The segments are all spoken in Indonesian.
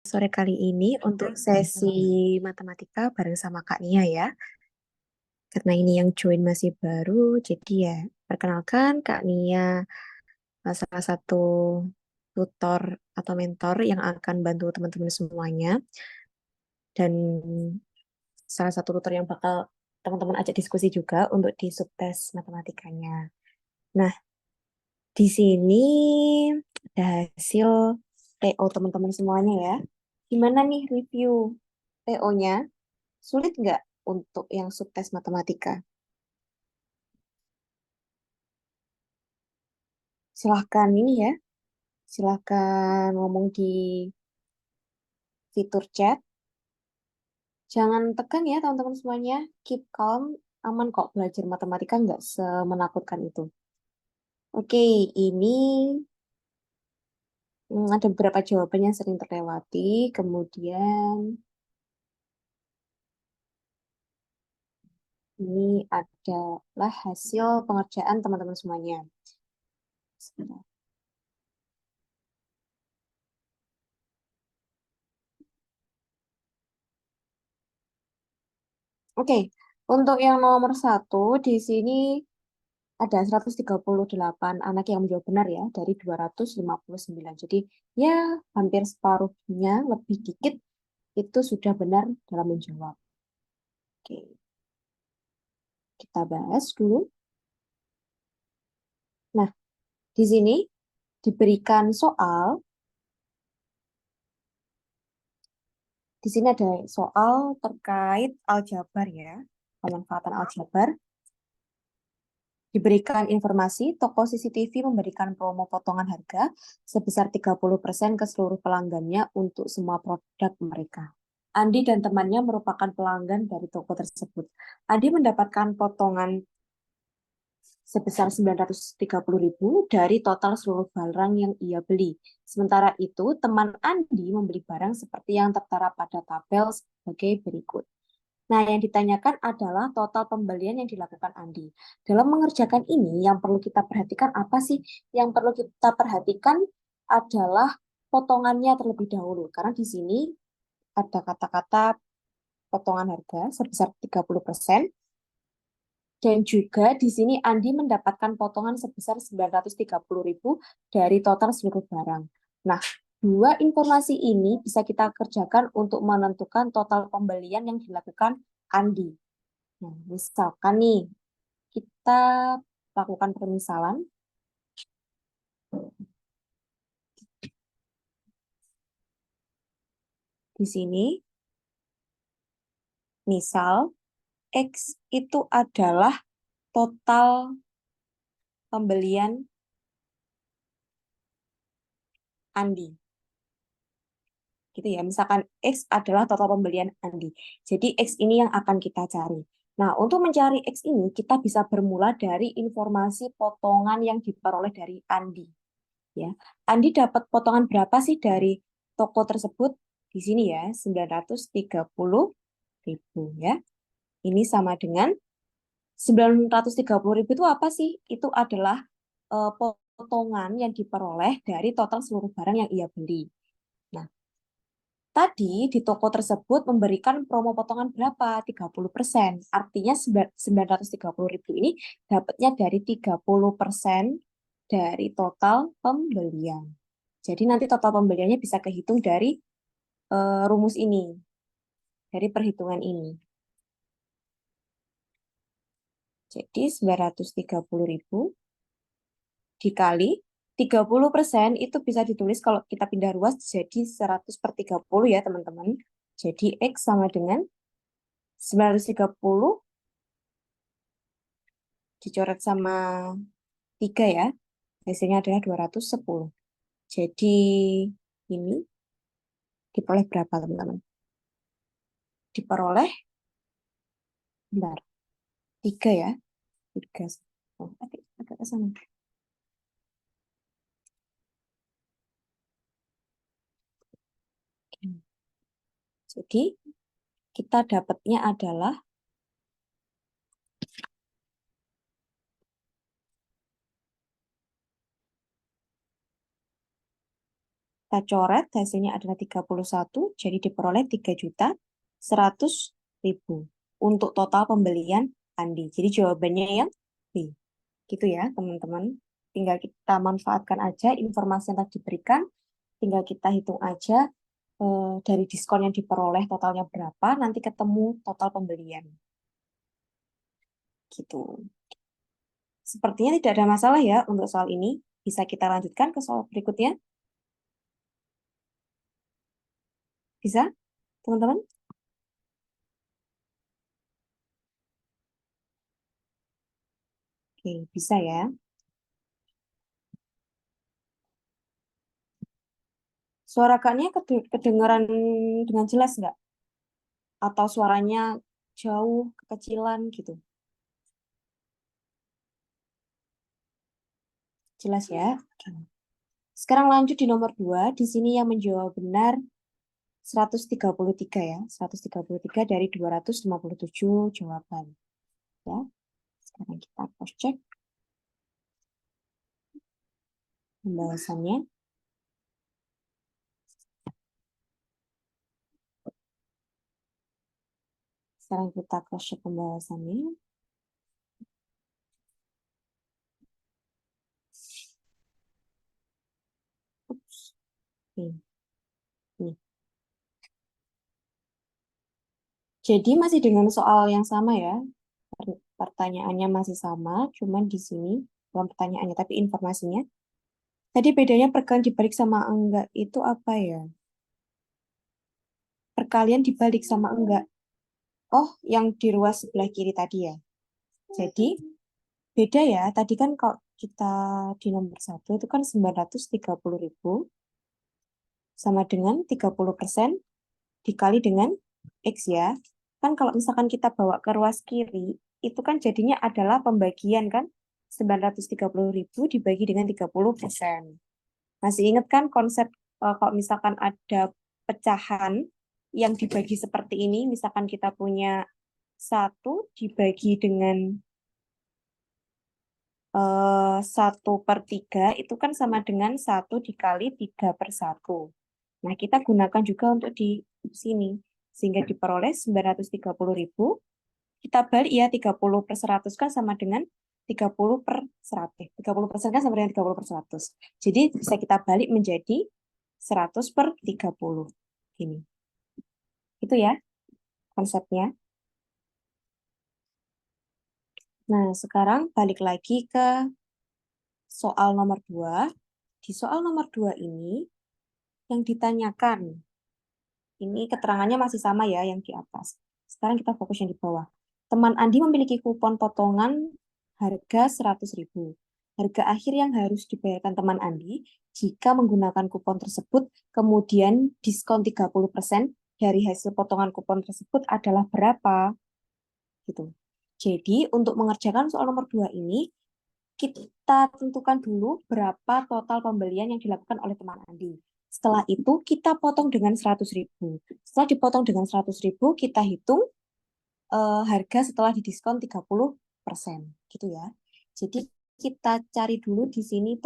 Sore kali ini untuk sesi matematika bareng sama Kak Nia ya. Karena ini yang join masih baru, jadi ya perkenalkan Kak Nia, salah satu tutor atau mentor yang akan bantu teman-teman semuanya. Dan salah satu tutor yang bakal teman-teman ajak diskusi juga untuk di subtes matematikanya. Nah, di sini ada hasil TO teman-teman semuanya ya. Gimana nih review TO-nya? Sulit nggak untuk yang subtes matematika? Silahkan ini ya, silahkan ngomong di fitur chat. Jangan tegang ya teman-teman semuanya. Keep calm, aman kok belajar matematika nggak semenakutkan itu. Oke, ini ada beberapa jawaban yang sering terlewati. Kemudian ini adalah hasil pengerjaan teman-teman semuanya. Sebentar. Oke, untuk yang nomor satu di sini ada 138 anak yang menjawab benar ya dari 259. Jadi ya hampir separuhnya lebih dikit itu sudah benar dalam menjawab. Oke, kita bahas dulu. Nah, di sini diberikan soal, di sini ada soal terkait aljabar ya, pemanfaatan aljabar. Diberikan informasi, toko CCTV memberikan promo potongan harga sebesar 30% ke seluruh pelanggannya untuk semua produk mereka. Andi dan temannya merupakan pelanggan dari toko tersebut. Andi mendapatkan potongan sebesar 930.000 dari total seluruh barang yang ia beli. Sementara itu, teman Andi membeli barang seperti yang tertera pada tabel sebagai berikut. Nah, yang ditanyakan adalah total pembelian yang dilakukan Andi. Dalam mengerjakan ini, yang perlu kita perhatikan apa sih? Yang perlu kita perhatikan adalah potongannya terlebih dahulu. Karena di sini ada kata-kata potongan harga sebesar 30%. Dan juga di sini Andi mendapatkan potongan sebesar 930.000 dari total seluruh barang. Nah, dua informasi ini bisa kita kerjakan untuk menentukan total pembelian yang dilakukan Andi. Nah, misalkan nih, kita lakukan permisalan. Di sini, misal, X itu adalah total pembelian Andi. Gitu ya, misalkan X adalah total pembelian Andi. Jadi X ini yang akan kita cari. Nah, untuk mencari X ini, kita bisa bermula dari informasi potongan yang diperoleh dari Andi. Ya, Andi dapat potongan berapa sih dari toko tersebut? Di sini ya, 930.000 ya. Ini sama dengan 930.000 itu apa sih? Itu adalah potongan yang diperoleh dari total seluruh barang yang ia beli. Nah, tadi di toko tersebut memberikan promo potongan berapa? 30%. Artinya 930.000 ini dapatnya dari 30% dari total pembelian. Jadi nanti total pembeliannya bisa kehitung dari rumus ini, dari perhitungan ini. Jadi 930.000 dikali 30% itu bisa ditulis kalau kita pindah ruas jadi 100/30 ya teman-teman. Jadi X sama dengan 930 dicoret sama 3 ya. Hasilnya adalah 210. Jadi ini diperoleh berapa teman-teman? Diperoleh, bentar, 3 ya. 3. Oh, agak ke sana. Jadi kita dapatnya adalah coret, hasilnya adalah 31, jadi diperoleh 3.100.000 untuk total pembelian Andi. Jadi jawabannya yang B. Gitu ya, teman-teman. Tinggal kita manfaatkan aja informasi yang tadi diberikan, tinggal kita hitung aja dari diskon yang diperoleh totalnya berapa, nanti ketemu total pembelian. Gitu. Sepertinya tidak ada masalah ya untuk soal ini. Bisa kita lanjutkan ke soal berikutnya? Bisa, teman-teman? Oke, bisa ya. Suara kaknya kedengaran dengan jelas nggak? Atau suaranya jauh, kekecilan gitu? Jelas ya? Oke. Sekarang lanjut di nomor 2. Di sini yang menjawab benar 133 ya. 133 dari 257 jawaban. Ya. Sekarang kita cross check pembahasannya. Sekarang kita cross check pembahasannya. Ups. Nih. Nih. Jadi masih dengan soal yang sama ya. Pertanyaannya masih sama, cuman di sini bukan pertanyaannya tapi informasinya. Tadi bedanya perkalian dibalik sama enggak itu apa ya? Perkalian dibalik sama enggak. Oh, yang di ruas sebelah kiri tadi ya. Jadi beda ya. Tadi kan kalau kita di nomor 1 itu kan 930.000 sama dengan 30% dikali dengan X ya. Kan kalau misalkan kita bawa ke ruas kiri, itu kan jadinya adalah pembagian kan. 930.000 dibagi dengan 30%. Masih ingat kan konsep kalau misalkan ada pecahan yang dibagi seperti ini, misalkan kita punya 1 dibagi dengan 1/3 itu kan sama dengan 1 dikali 3/1. Nah, kita gunakan juga untuk di sini. Sehingga diperoleh 930.000. Kita balik ya, 30/100 kan sama dengan 30/100. 30% kan sama dengan 30/100. Jadi bisa kita balik menjadi 100/30. Gini. Itu ya konsepnya. Nah, sekarang balik lagi ke soal nomor 2. Di soal nomor 2 ini, yang ditanyakan, ini keterangannya masih sama ya yang di atas. Sekarang kita fokus yang di bawah. Teman Andi memiliki kupon potongan harga 100.000. Harga akhir yang harus dibayarkan teman Andi jika menggunakan kupon tersebut, kemudian diskon 30% dari hasil potongan kupon tersebut adalah berapa? Gitu. Jadi, untuk mengerjakan soal nomor 2 ini, kita tentukan dulu berapa total pembelian yang dilakukan oleh teman Andi. Setelah itu, kita potong dengan 100.000. Setelah dipotong dengan 100.000, kita hitung harga setelah didiskon 30%. Gitu ya. Jadi, kita cari dulu di sini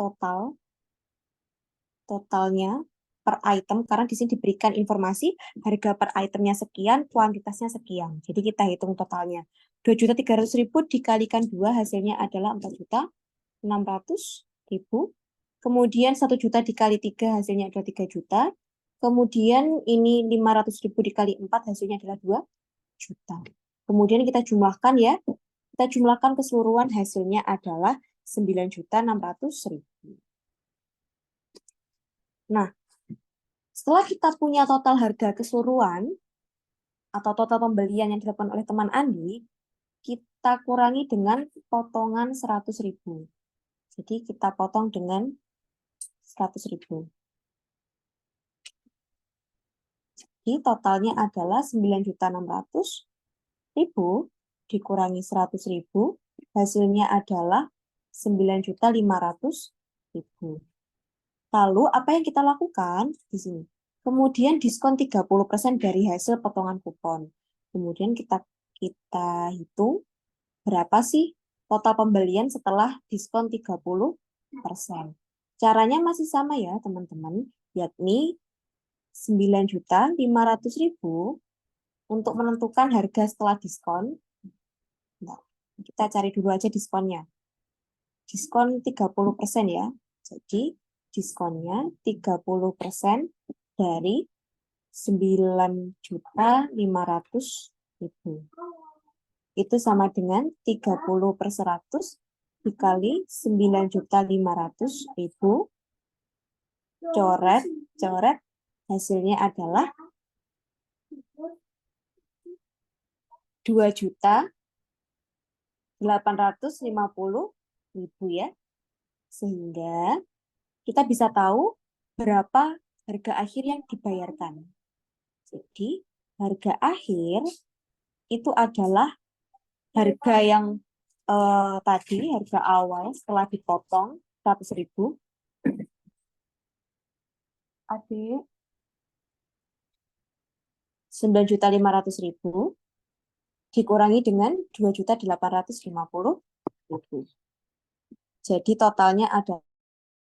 totalnya per item, karena di sini diberikan informasi harga per itemnya sekian, kuantitasnya sekian. Jadi kita hitung totalnya. 2.300.000 dikalikan 2 hasilnya adalah 4.600.000. Kemudian 1 juta dikali 3 hasilnya adalah 3 juta. Kemudian ini 500.000 dikali 4 hasilnya adalah 2 juta. Kemudian kita jumlahkan ya. Kita jumlahkan keseluruhan hasilnya adalah 9.600.000. Nah, setelah kita punya total harga keseluruhan atau total pembelian yang dilakukan oleh teman Andi, kita kurangi dengan potongan 100.000. Jadi kita potong dengan 100.000. Jadi totalnya adalah 9.600.000 dikurangi 100.000, hasilnya adalah 9.500.000. Lalu apa yang kita lakukan di sini? Kemudian diskon 30% dari hasil potongan kupon. Kemudian kita hitung berapa sih total pembelian setelah diskon 30%. Caranya masih sama ya, teman-teman. yakni 9.500.000 untuk menentukan harga setelah diskon. Nah, kita cari dulu aja diskonnya. Diskon 30% ya. Jadi diskonnya 30% dari 9.500.000. Itu sama dengan 30/100 dikali 9.500.000 coret, hasilnya adalah 2.850.000 ya. Sehingga kita bisa tahu berapa harga akhir yang dibayarkan. Jadi harga akhir itu adalah harga yang tadi, harga awal setelah dipotong 100.000. Adik 9.500.000 dikurangi dengan 2.850.000. Jadi totalnya ada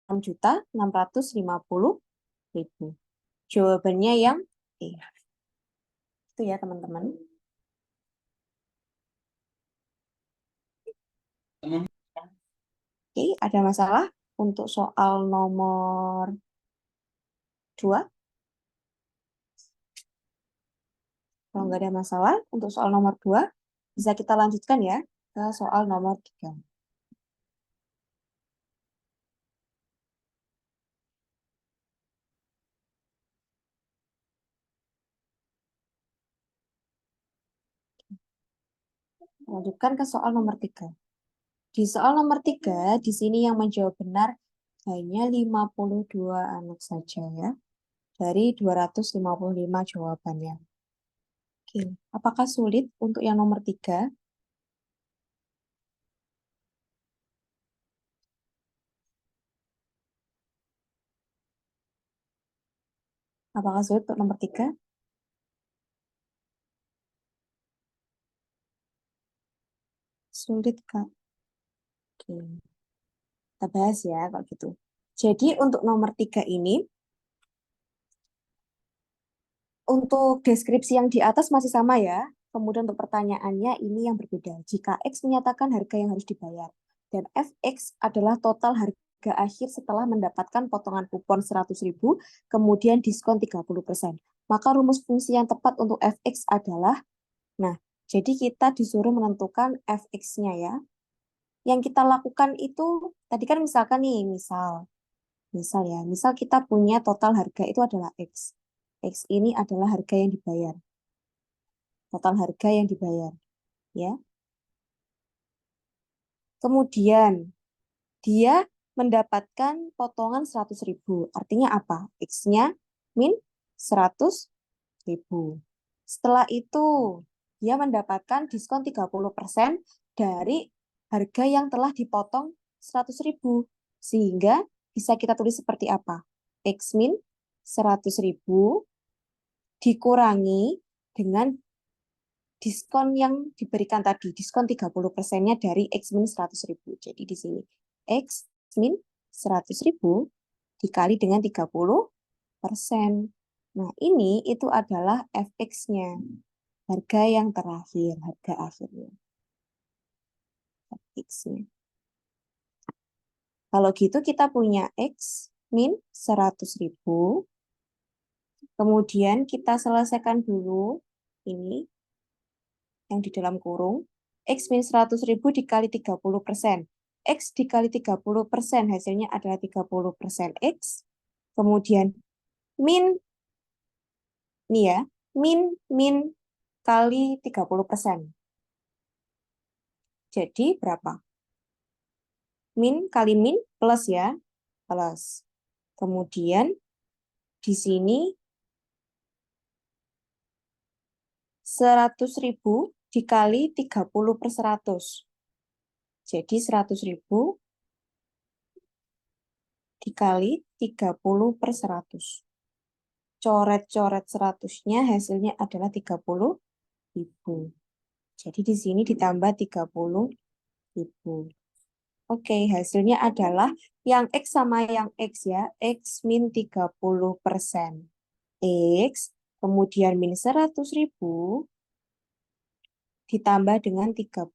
6.650.000. Jawabannya yang E. Itu ya teman-teman. Oke, ada masalah untuk soal nomor 2? Kalau nggak ada masalah untuk soal nomor 2, bisa kita lanjutkan ya ke soal nomor 3. Lanjutkan ke soal nomor 3. Di soal nomor 3, di sini yang menjawab benar hanya 52 anak saja ya. Dari 255 jawabannya. Oke, apakah sulit untuk yang nomor 3? Apakah sulit untuk nomor 3? Sulit, Kak. Oke, kita bahas ya kalau gitu. Jadi untuk nomor 3 ini, untuk deskripsi yang di atas masih sama ya. Kemudian untuk pertanyaannya ini yang berbeda. Jika X menyatakan harga yang harus dibayar dan Fx adalah total harga akhir setelah mendapatkan potongan kupon 100.000, kemudian diskon 30%. Maka rumus fungsi yang tepat untuk Fx adalah, nah, jadi kita disuruh menentukan Fx-nya ya. Yang kita lakukan itu, tadi kan misalkan nih, misal kita punya total harga itu adalah X. X ini adalah harga yang dibayar. Total harga yang dibayar. Ya. Kemudian, dia mendapatkan potongan 100.000. Artinya apa? X-nya min 100.000. Setelah itu, dia mendapatkan diskon 30% dari harga yang telah dipotong 100.000. Sehingga bisa kita tulis seperti apa? X min 100.000 dikurangi dengan diskon yang diberikan tadi, diskon 30%-nya dari X min 100.000. Jadi di sini X min 100.000 dikali dengan 30%. Nah, ini itu adalah Fx-nya. Harga yang terakhir, harga akhirnya. Fx-nya. Kalau gitu kita punya X min 100.000. Kemudian kita selesaikan dulu ini yang di dalam kurung. X min 100.000 dikali 30%. X dikali 30% hasilnya adalah 30% X. Kemudian min, ini ya, min kali 30%. Jadi berapa? Min kali min plus ya, plus. Kemudian di sini 100.000 dikali 30/100. Jadi 100.000 dikali 30/100. Coret-coret 100-nya hasilnya adalah 30.000. Jadi di sini ditambah 30.000. Oke, hasilnya adalah yang X sama yang X ya. X min 30%. X, kemudian min 100.000 ditambah dengan 30.000.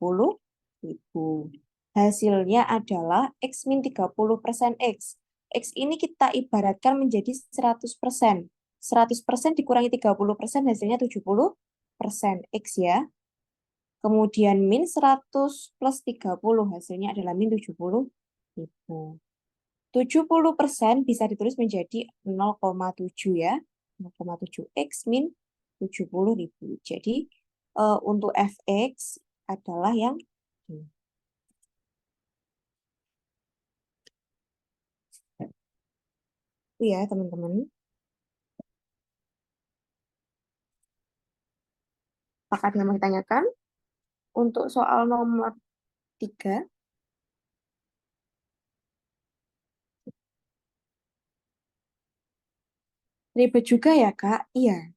Hasilnya adalah X min 30% X. X ini kita ibaratkan menjadi 100%. 100% dikurangi 30% hasilnya 70% X ya. Kemudian min 100 plus 30 hasilnya adalah min 70.000. 70% bisa ditulis menjadi 0,7 ya. 0,7 X min 70.000. Jadi untuk fx adalah yang ini. Itu ya teman-teman. Apakah ada yang mau ditanyakan? Untuk soal nomor 3, ribet juga ya Kak? Iya.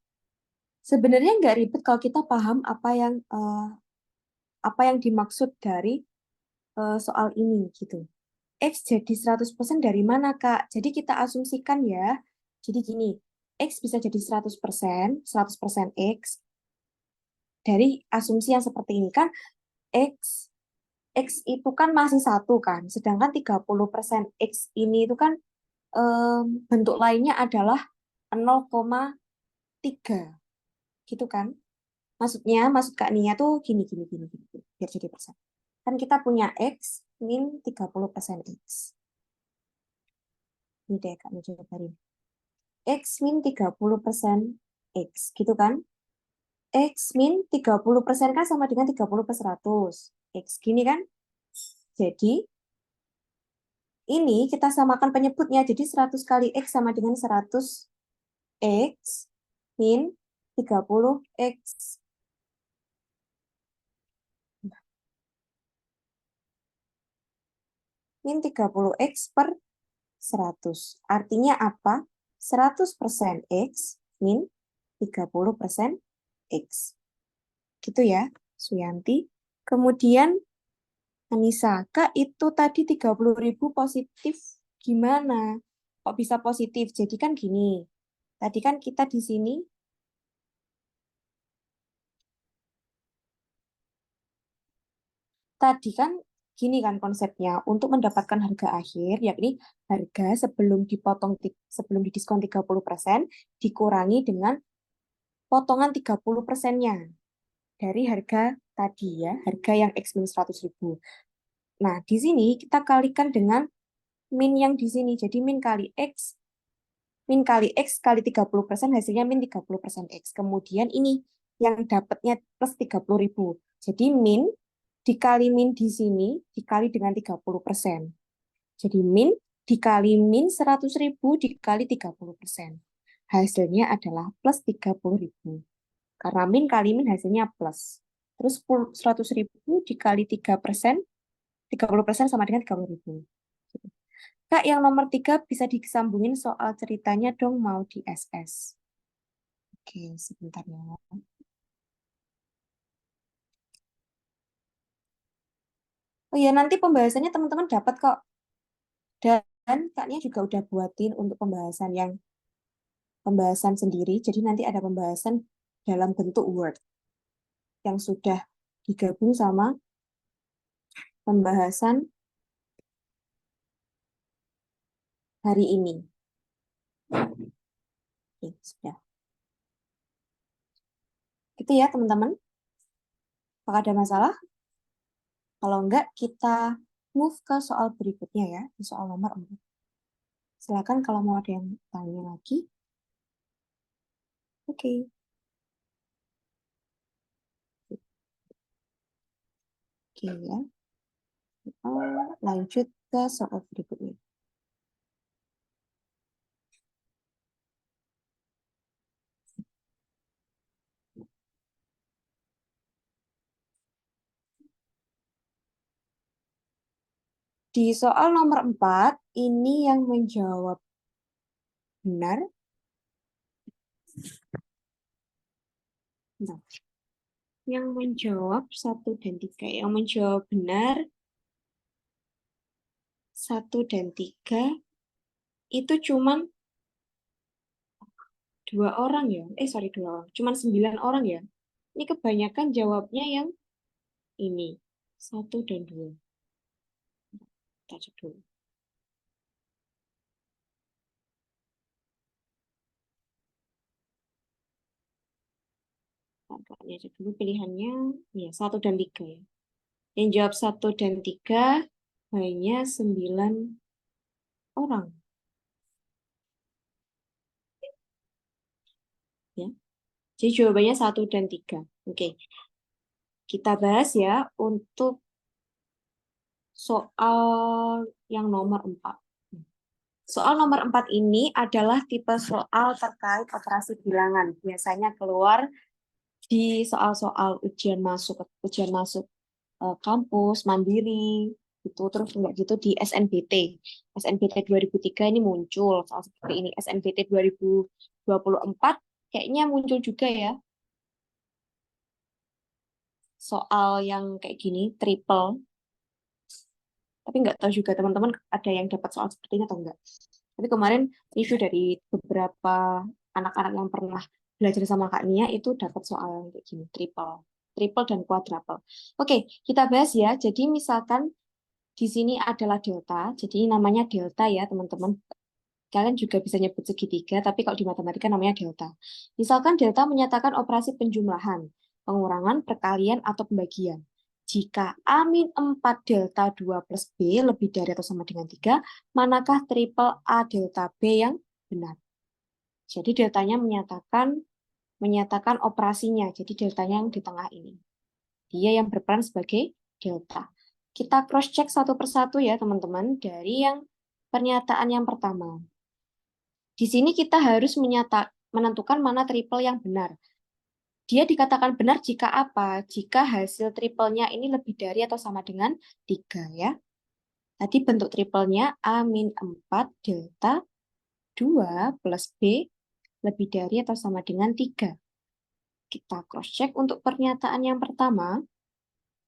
Sebenarnya nggak ribet kalau kita paham apa yang dimaksud dari soal ini gitu. X jadi 100% dari mana, Kak? Jadi kita asumsikan ya. Jadi gini, X bisa jadi 100% X. Dari asumsi yang seperti ini kan, X, X itu kan masih satu kan. Sedangkan 30% X ini itu kan bentuk lainnya adalah 0,3 gitu kan. Maksud Kak Nia tuh gini. Biar jadi persen. Kan kita punya X min 30% X. Ini deh Kak Nia jabarin. X min 30% X, gitu kan? X min 30% kan sama dengan 30 per 100. X gini kan? Jadi, ini kita samakan penyebutnya. Jadi 100 kali X sama dengan 100 X min 30 X. Min 30 X per 100. Artinya apa? 100% X min 30% X. Gitu ya, Suyanti. Kemudian Anissa, Kak itu tadi 30.000 positif gimana? Kok bisa positif? Jadi kan gini, tadi kan kita di sini, tadi kan gini kan konsepnya, untuk mendapatkan harga akhir, yakni harga sebelum didiskon 30% dikurangi dengan potongan 30%-nya dari harga tadi ya, harga yang X min 100.000. Nah, di sini kita kalikan dengan min yang di sini. Jadi min kali X kali 30% hasilnya min 30% X. Kemudian ini yang dapatnya plus 30.000. Jadi min dikali min di sini dikali dengan 30%. Jadi min dikali min 100.000 dikali 30%. Hasilnya adalah plus 30.000. Karena min kali min hasilnya plus. Terus 100.000 dikali 3%, 30% sama dengan 30.000. Kak, yang nomor 3 bisa disambungin soal ceritanya dong mau di SS. Oke, sebentar ya. Oh ya, nanti pembahasannya teman-teman dapat kok. Dan kaknya juga udah buatin untuk pembahasan sendiri. Jadi nanti ada pembahasan dalam bentuk Word yang sudah digabung sama pembahasan hari ini. Oke, sudah. Itu ya teman-teman. Apakah ada masalah? Kalau enggak, kita move ke soal berikutnya ya, di soal nomor 4. Silakan kalau mau ada yang tanya lagi. Oke. Oke ya. Lanjut ke soal berikutnya. Di soal nomor 4, ini yang menjawab benar. Nah, yang menjawab 1 dan 3. Yang menjawab benar 1 dan 3 itu cuman 2 orang ya. Sorry, 2 orang. Cuman 9 orang ya. Ini kebanyakan jawabnya yang ini. 1 dan 2. Kita cek dulu. Kakaknya cek dulu pilihannya. Ya, 1 dan 3 ya. Yang jawab 1 dan 3 hanya 9 orang. Ya. Jadi jawabannya 1 dan 3. Oke. Kita bahas ya untuk soal yang nomor 4. Soal nomor 4 ini adalah tipe soal terkait operasi bilangan. Biasanya keluar di soal-soal ujian masuk kampus, mandiri, itu terus enggak gitu di SNBT. SNBT 2003 ini muncul soal seperti ini. SNBT 2024 kayaknya muncul juga ya. Soal yang kayak gini, triple. Tapi nggak tahu juga teman-teman ada yang dapat soal seperti ini atau enggak. Tapi kemarin isu dari beberapa anak-anak yang pernah belajar sama Kak Nia itu dapat soal yang kayak gini, triple dan quadruple. Oke, kita bahas ya. Jadi misalkan di sini adalah delta, jadi namanya delta ya teman-teman. Kalian juga bisa nyebut segitiga, tapi kalau di matematika namanya delta. Misalkan delta menyatakan operasi penjumlahan, pengurangan, perkalian, atau pembagian. Jika A-4 delta 2 plus B lebih dari atau sama dengan 3, manakah triple A delta B yang benar? Jadi deltanya menyatakan operasinya, jadi deltanya yang di tengah ini. Dia yang berperan sebagai delta. Kita cross-check satu persatu ya teman-teman, dari yang pernyataan yang pertama. Di sini kita harus menentukan mana triple yang benar. Dia dikatakan benar jika apa? Jika hasil triplenya ini lebih dari atau sama dengan 3 ya. Tadi bentuk triplenya A-4 delta 2 plus B lebih dari atau sama dengan 3. Kita cross-check untuk pernyataan yang pertama.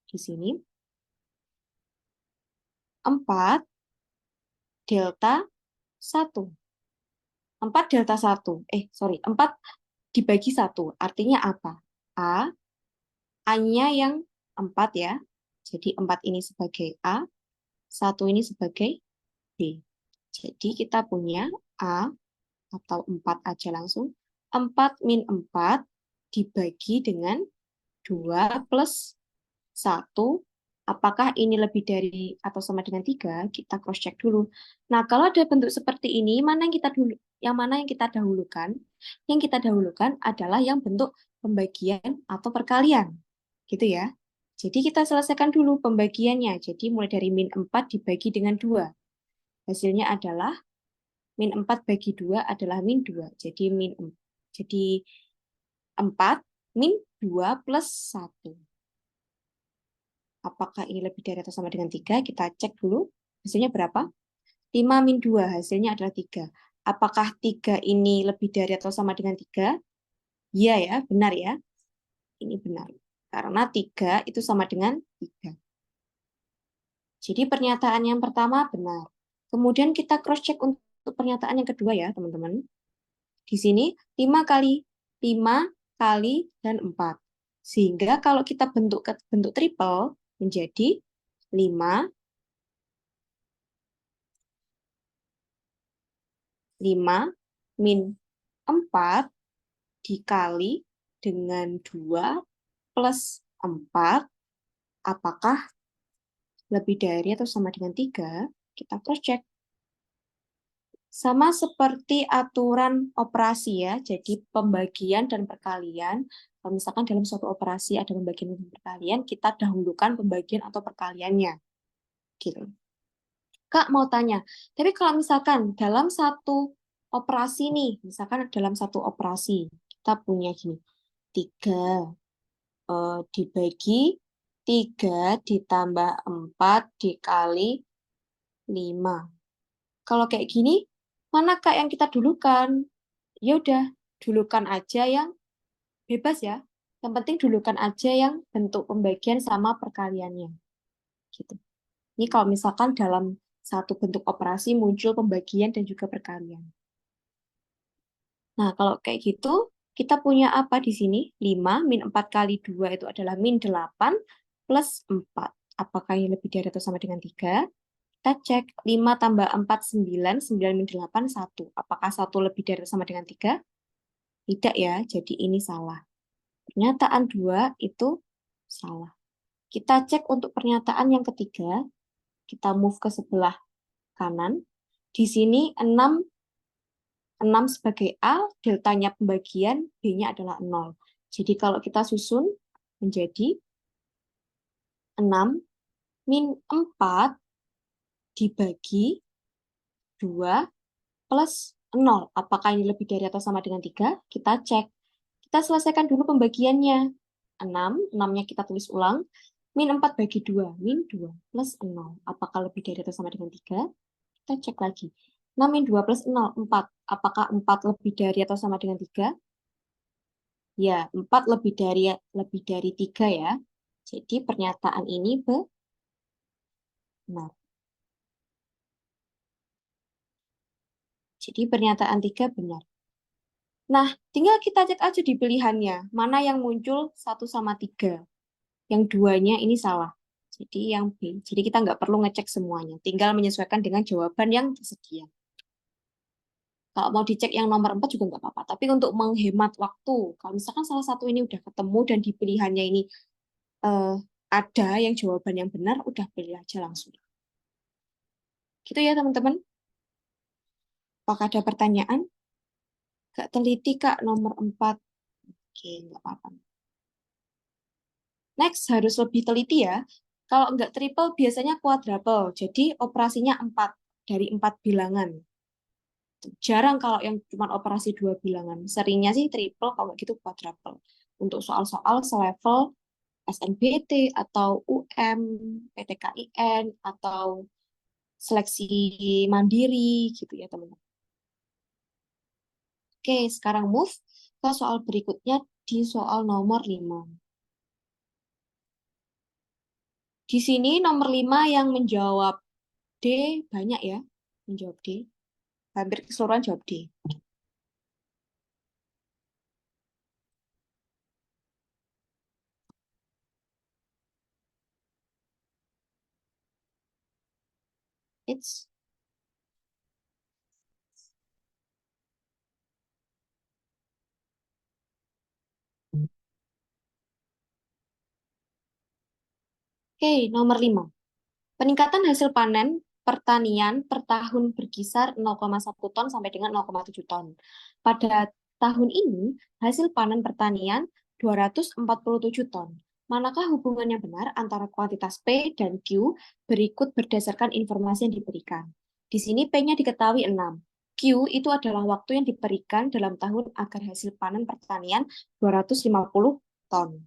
Di sini 4 delta 1. 4 delta 1. 4 dibagi 1. Artinya apa? A-nya yang 4 ya. Jadi 4 ini sebagai A, 1 ini sebagai B. Jadi kita punya A atau 4 aja langsung. 4 min 4 dibagi dengan 2 plus 1. Apakah ini lebih dari atau sama dengan 3? Kita cross check dulu. Nah, kalau ada bentuk seperti ini, mana yang kita dahulukan? Yang kita dahulukan adalah yang bentuk pembagian atau perkalian. Gitu ya. Jadi kita selesaikan dulu pembagiannya. Jadi mulai dari min 4 dibagi dengan 2. Hasilnya adalah min 4 bagi 2 adalah min 2. Jadi 4 min 2 plus 1. Apakah ini lebih dari atau sama dengan 3? Kita cek dulu. Hasilnya berapa? 5 min 2. Hasilnya adalah 3. Apakah 3 ini lebih dari atau sama dengan 3? Iya ya, benar ya. Ini benar. Karena 3 itu sama dengan 3. Jadi pernyataan yang pertama benar. Kemudian kita cross-check untuk pernyataan yang kedua ya, teman-teman. Di sini 5 kali 5 kali dan 4. Sehingga kalau kita bentuk triple menjadi 5 min 4 dikali dengan 2 plus 4. Apakah lebih dari atau sama dengan 3? Kita cross check. Sama seperti aturan operasi ya, jadi pembagian dan perkalian. Kalau misalkan dalam suatu operasi ada pembagian dan perkalian, kita dahulukan pembagian atau perkaliannya. Gitu. Kak mau tanya, tapi kalau misalkan dalam satu operasi nih, misalkan dalam satu operasi, kita punya gini, 3 dibagi 3 ditambah 4 dikali 5. Kalau kayak gini, mana Kak yang kita dulukan? Ya udah, dulukan aja yang bebas ya. Yang penting dulukan aja yang bentuk pembagian sama perkaliannya. Gitu. Ini kalau misalkan dalam satu bentuk operasi muncul pembagian dan juga perkalian. Nah, kalau kayak gitu, kita punya apa di sini? 5 min 4 kali 2 itu adalah min 8 plus 4. Apakah ini lebih dari atau sama dengan 3? Kita cek 5 tambah 4, 9. 9 min 8, 1. Apakah 1 lebih dari atau sama dengan 3? Tidak ya, jadi ini salah. Pernyataan 2 itu salah. Kita cek untuk pernyataan yang ketiga. Kita move ke sebelah kanan. Di sini 6 sebagai A, deltanya pembagian, B-nya adalah 0. Jadi kalau kita susun menjadi 6 min 4 dibagi 2 plus 0. Apakah ini lebih dari atau sama dengan 3? Kita cek. Kita selesaikan dulu pembagiannya. 6, 6-nya kita tulis ulang. Min 4 bagi 2, min 2 plus 0. Apakah lebih dari atau sama dengan 3? Kita cek lagi. 6 min 2 plus 0, 4. Apakah 4 lebih dari atau sama dengan 3? Ya, 4 lebih dari 3 ya. Jadi pernyataan ini benar. Jadi pernyataan 3 benar. Nah, tinggal kita cek aja di pilihannya. Mana yang muncul 1 sama 3. Yang duanya ini salah. Jadi yang B. Jadi kita nggak perlu ngecek semuanya. Tinggal menyesuaikan dengan jawaban yang tersedia. Kalau mau dicek yang nomor 4 juga nggak apa-apa. Tapi untuk menghemat waktu, kalau misalkan salah satu ini udah ketemu dan di pilihannya ini eh, ada yang jawaban yang benar, udah pilih aja langsung. Gitu ya teman-teman. Apakah ada pertanyaan? Gak teliti Kak nomor 4. Oke, nggak apa-apa. Next, harus lebih teliti ya. Kalau nggak triple, biasanya quadruple. Jadi operasinya 4 dari 4 bilangan. Jarang kalau yang cuma operasi 2 bilangan. Seringnya sih triple, kalau gitu quadruple. Untuk soal-soal selevel SNBT atau UM, PTKIN, atau seleksi mandiri gitu ya teman-teman. Oke, sekarang move ke soal berikutnya di soal nomor 5. Di sini nomor 5 yang menjawab D banyak ya. Menjawab D. Hampir keseluruhan jawab D. It's Oke, nomor 5. Peningkatan hasil panen pertanian per tahun berkisar 0,1 ton sampai dengan 0,7 ton. Pada tahun ini, hasil panen pertanian 247 ton. Manakah hubungan yang benar antara kuantitas P dan Q berikut berdasarkan informasi yang diberikan? Di sini P-nya diketahui 6. Q itu adalah waktu yang diberikan dalam tahun agar hasil panen pertanian 250 ton.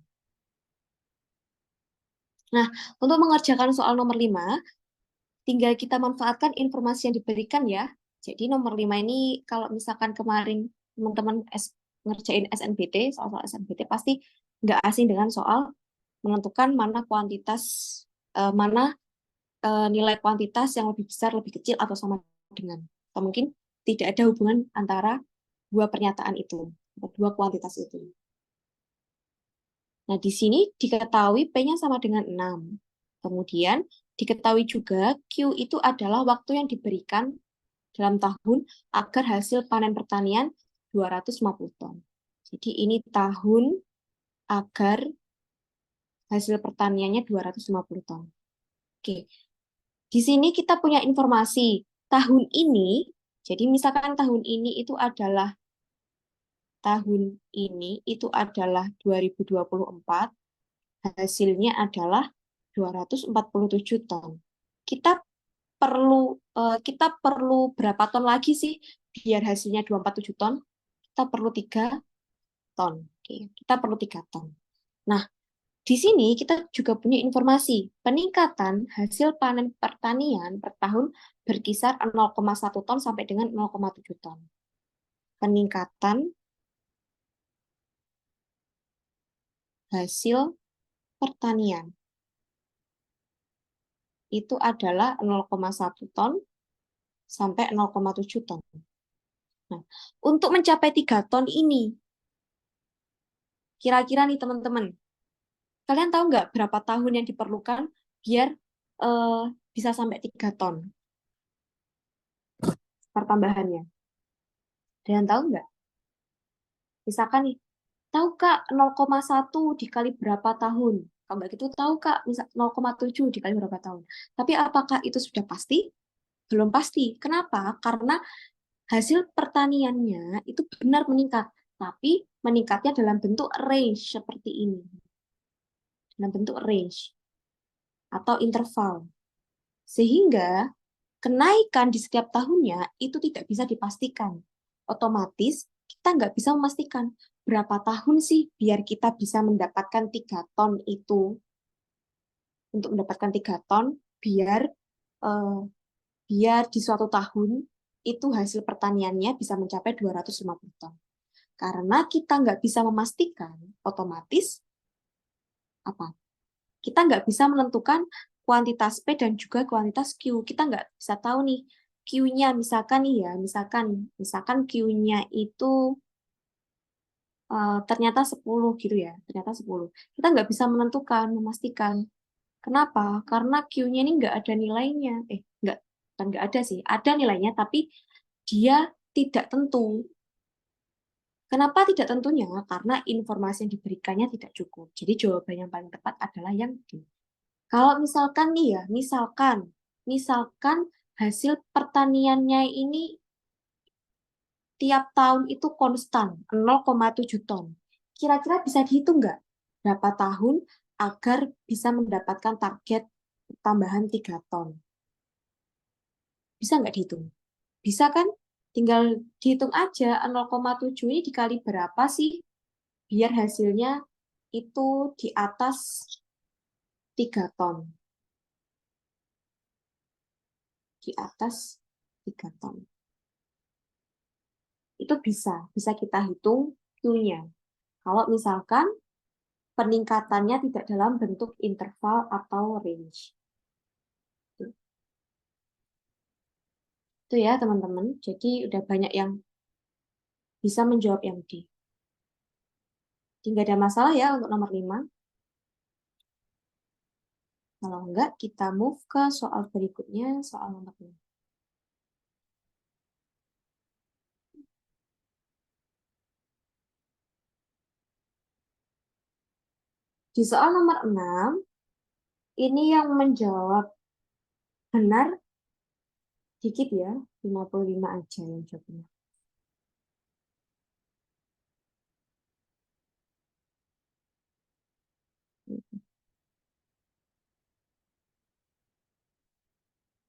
Nah, untuk mengerjakan soal nomor 5, tinggal kita manfaatkan informasi yang diberikan ya. Jadi nomor 5 ini kalau misalkan kemarin teman-teman ngerjain SNBT, soal-soal SNBT pasti nggak asing dengan soal menentukan mana kuantitas, mana nilai kuantitas yang lebih besar, lebih kecil, atau sama dengan. Atau mungkin tidak ada hubungan antara dua pernyataan itu, atau dua kuantitas itu. Nah, di sini diketahui P-nya sama dengan 6. Kemudian diketahui juga Q itu adalah waktu yang diberikan dalam tahun agar hasil panen pertanian 250 ton. Jadi ini tahun agar hasil pertaniannya 250 ton. Oke, di sini kita punya informasi tahun ini, jadi misalkan tahun ini itu adalah 2024, hasilnya adalah 247 ton. Kita kita perlu berapa ton lagi sih biar hasilnya 247 ton? Kita perlu 3 ton. Oke, kita perlu 3 ton. Nah, di sini kita juga punya informasi peningkatan hasil panen pertanian per tahun berkisar 0,1 ton sampai dengan 0,7 ton. Peningkatan hasil pertanian. itu adalah 0,1 ton sampai 0,7 ton. Nah, untuk mencapai 3 ton ini, kira-kira nih teman-teman, kalian tahu nggak berapa tahun yang diperlukan biar eh, bisa sampai 3 ton pertambahannya? Ada yang tahu nggak? Misalkan nih, tahu Kak 0,1 dikali berapa tahun? Kalau nggak gitu, tahu Kak misal 0,7 dikali berapa tahun? Tapi apakah itu sudah pasti? Belum pasti. Kenapa? Karena hasil pertaniannya itu benar meningkat, tapi meningkatnya dalam bentuk range seperti ini. Dalam bentuk range atau interval. Sehingga kenaikan di setiap tahunnya itu tidak bisa dipastikan. Otomatis kita nggak bisa memastikan berapa tahun sih biar kita bisa mendapatkan 3 ton itu. Untuk mendapatkan 3 ton, biar eh, biar di suatu tahun itu hasil pertaniannya bisa mencapai 250 ton. Karena kita nggak bisa memastikan, otomatis apa? Kita nggak bisa menentukan kuantitas P dan juga kuantitas Q. Kita nggak bisa tahu nih Q-nya misalkan nih ya, misalkan Q-nya itu ternyata 10 gitu ya, ternyata 10. Kita nggak bisa menentukan, memastikan. Kenapa? Karena Q-nya ini nggak ada nilainya. Nggak, kan nggak ada sih. Ada nilainya, tapi dia tidak tentu. Kenapa tidak tentunya? Karena informasi yang diberikannya tidak cukup. Jadi jawaban yang paling tepat adalah yang D. Kalau misalkan nih ya, misalkan hasil pertaniannya ini tiap tahun itu konstan 0,7 ton. Kira-kira bisa dihitung nggak berapa tahun agar bisa mendapatkan target tambahan 3 ton? Bisa nggak dihitung? Bisa kan? Tinggal dihitung aja 0,7 ini dikali berapa sih biar hasilnya itu di atas 3 ton. Di atas 3 ton. Itu bisa kita hitung Q-nya. Kalau misalkan peningkatannya tidak dalam bentuk interval atau range. Itu ya teman-teman. Jadi udah banyak yang bisa menjawab yang D. Tidak ada masalah ya untuk nomor 5. Kalau enggak, kita move ke soal berikutnya, soal nomor 6. Di soal nomor 6, ini yang menjawab benar dikit ya, 55 aja yang jawabnya.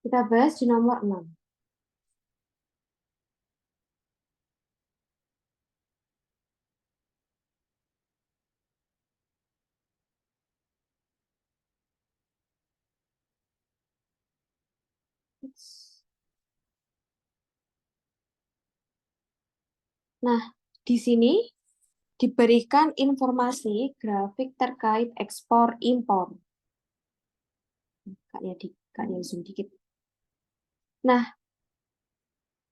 Kita bahas di nomor 6. Nah, di sini diberikan informasi grafik terkait ekspor impor. Kayaknya zoom dikit. Nah,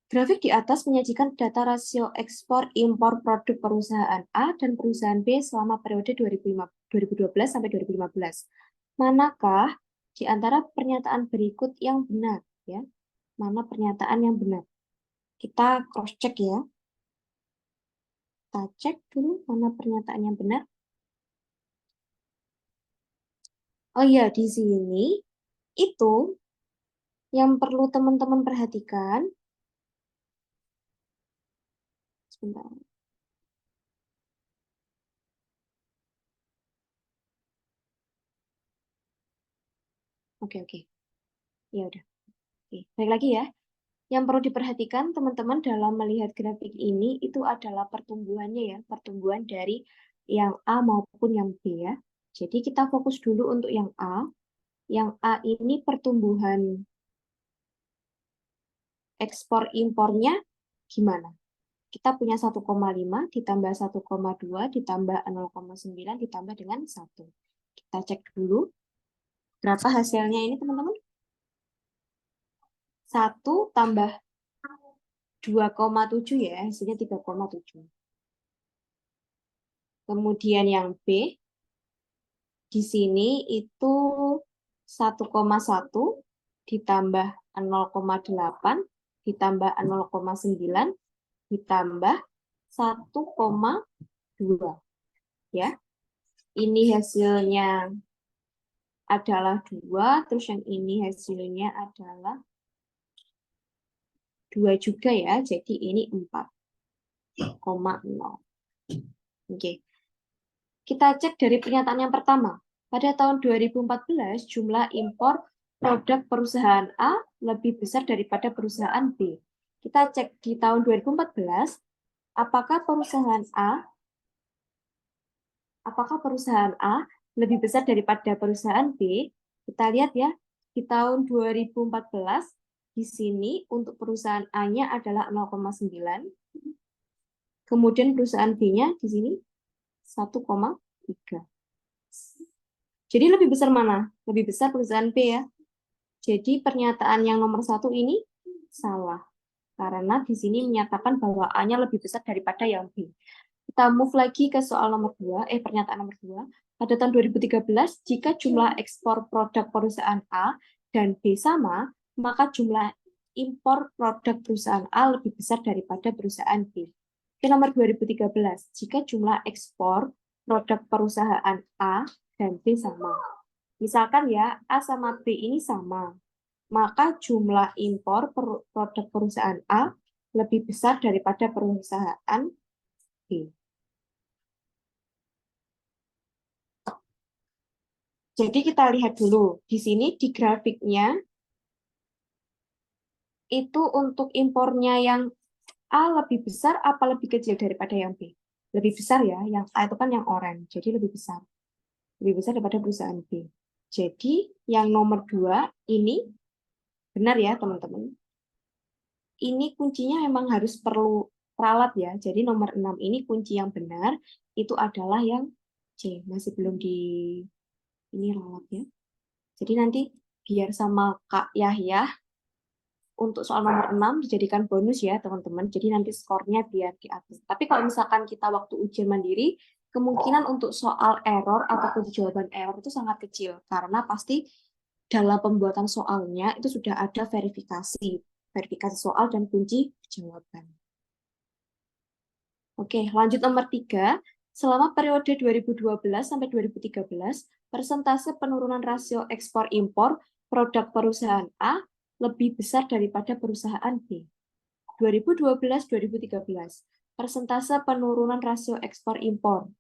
grafik di atas menyajikan data rasio ekspor impor produk perusahaan A dan perusahaan B selama periode 2012 sampai 2015. Manakah di antara pernyataan berikut yang benar ya? Mana pernyataan yang benar? Kita cross check ya. Kita cek dulu mana pernyataan yang benar. Oh iya, di sini itu yang perlu teman-teman perhatikan. Sebentar. Oke, oke. Ya udah. Oke. Baik lagi ya. Yang perlu diperhatikan teman-teman dalam melihat grafik ini itu adalah pertumbuhannya ya, pertumbuhan dari yang A maupun yang B ya. Jadi kita fokus dulu untuk yang A. Yang A ini pertumbuhan ekspor impornya gimana? Kita punya 1,5 ditambah 1,2 ditambah 0,9 ditambah dengan 1. Kita cek dulu berapa hasilnya ini teman-teman. 1 tambah 2,7 ya, hasilnya 3,7. Kemudian yang B, di sini itu 1,1 ditambah 0,8 ditambah 0,9 ditambah 1,2 ya. Ini hasilnya adalah 2, terus yang ini hasilnya adalah 2 juga ya. Jadi ini 4,0. Oke. Kita cek dari pernyataan yang pertama. Pada tahun 2014, jumlah impor produk perusahaan A lebih besar daripada perusahaan B. Kita cek di tahun 2014, apakah perusahaan A lebih besar daripada perusahaan B? Kita lihat ya, di tahun 2014, di sini untuk perusahaan A-nya adalah 0,9. Kemudian perusahaan B-nya di sini 1,3. Jadi lebih besar mana? Lebih besar perusahaan B ya. Jadi pernyataan yang nomor 1 ini salah. Karena di sini menyatakan bahwa A-nya lebih besar daripada yang B. Kita move lagi ke soal nomor 2, pernyataan nomor 2. Pada tahun 2013, jika jumlah ekspor produk perusahaan A dan B sama, maka jumlah impor produk perusahaan A lebih besar daripada perusahaan B. Oke, nomor 2013, jika jumlah ekspor produk perusahaan A dan B sama. Misalkan ya, A sama B ini sama, maka jumlah impor produk perusahaan A lebih besar daripada perusahaan B. Jadi kita lihat dulu, di sini di grafiknya, itu untuk impornya yang A lebih besar apa lebih kecil daripada yang B? Lebih besar ya, yang A itu kan yang oranye, jadi lebih besar. Lebih besar daripada perusahaan B. Jadi yang nomor 2 ini benar ya teman-teman. Ini kuncinya memang harus perlu peralat ya. Jadi nomor 6 ini kunci yang benar, itu adalah yang C. Masih belum di ini ralat ya. Jadi nanti biar sama Kak Yahya untuk soal nomor 6 dijadikan bonus ya teman-teman. Jadi nanti skornya biar diatur. Tapi kalau misalkan kita waktu ujian mandiri, kemungkinan untuk soal error ataupun jawaban error itu sangat kecil. Karena pasti dalam pembuatan soalnya itu sudah ada verifikasi. Verifikasi soal dan kunci jawaban. Oke, lanjut nomor 3. Selama periode 2012 sampai 2013, persentase penurunan rasio ekspor-impor produk perusahaan A lebih besar daripada perusahaan B. 2012-2013, persentase penurunan rasio ekspor-impor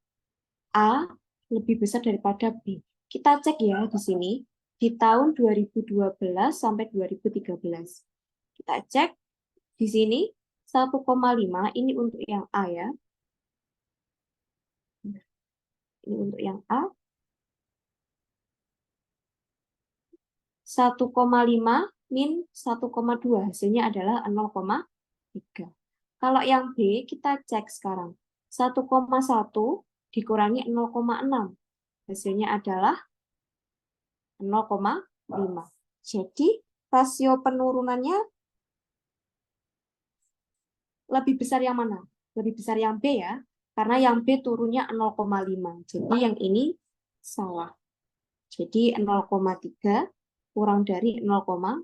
A lebih besar daripada B. Kita cek ya di sini, di tahun 2012 sampai 2013. Kita cek di sini 1,5 ini untuk yang A ya. Ini untuk yang A. 1,5 min 1,2 hasilnya adalah 0,3. Kalau yang B kita cek sekarang. 1,1 dikurangi 0,6 hasilnya adalah 0,5. Jadi rasio penurunannya lebih besar yang mana? Lebih besar yang B ya. Karena yang B turunnya 0,5. Jadi yang ini salah. Jadi 0,3 kurang dari 0,5.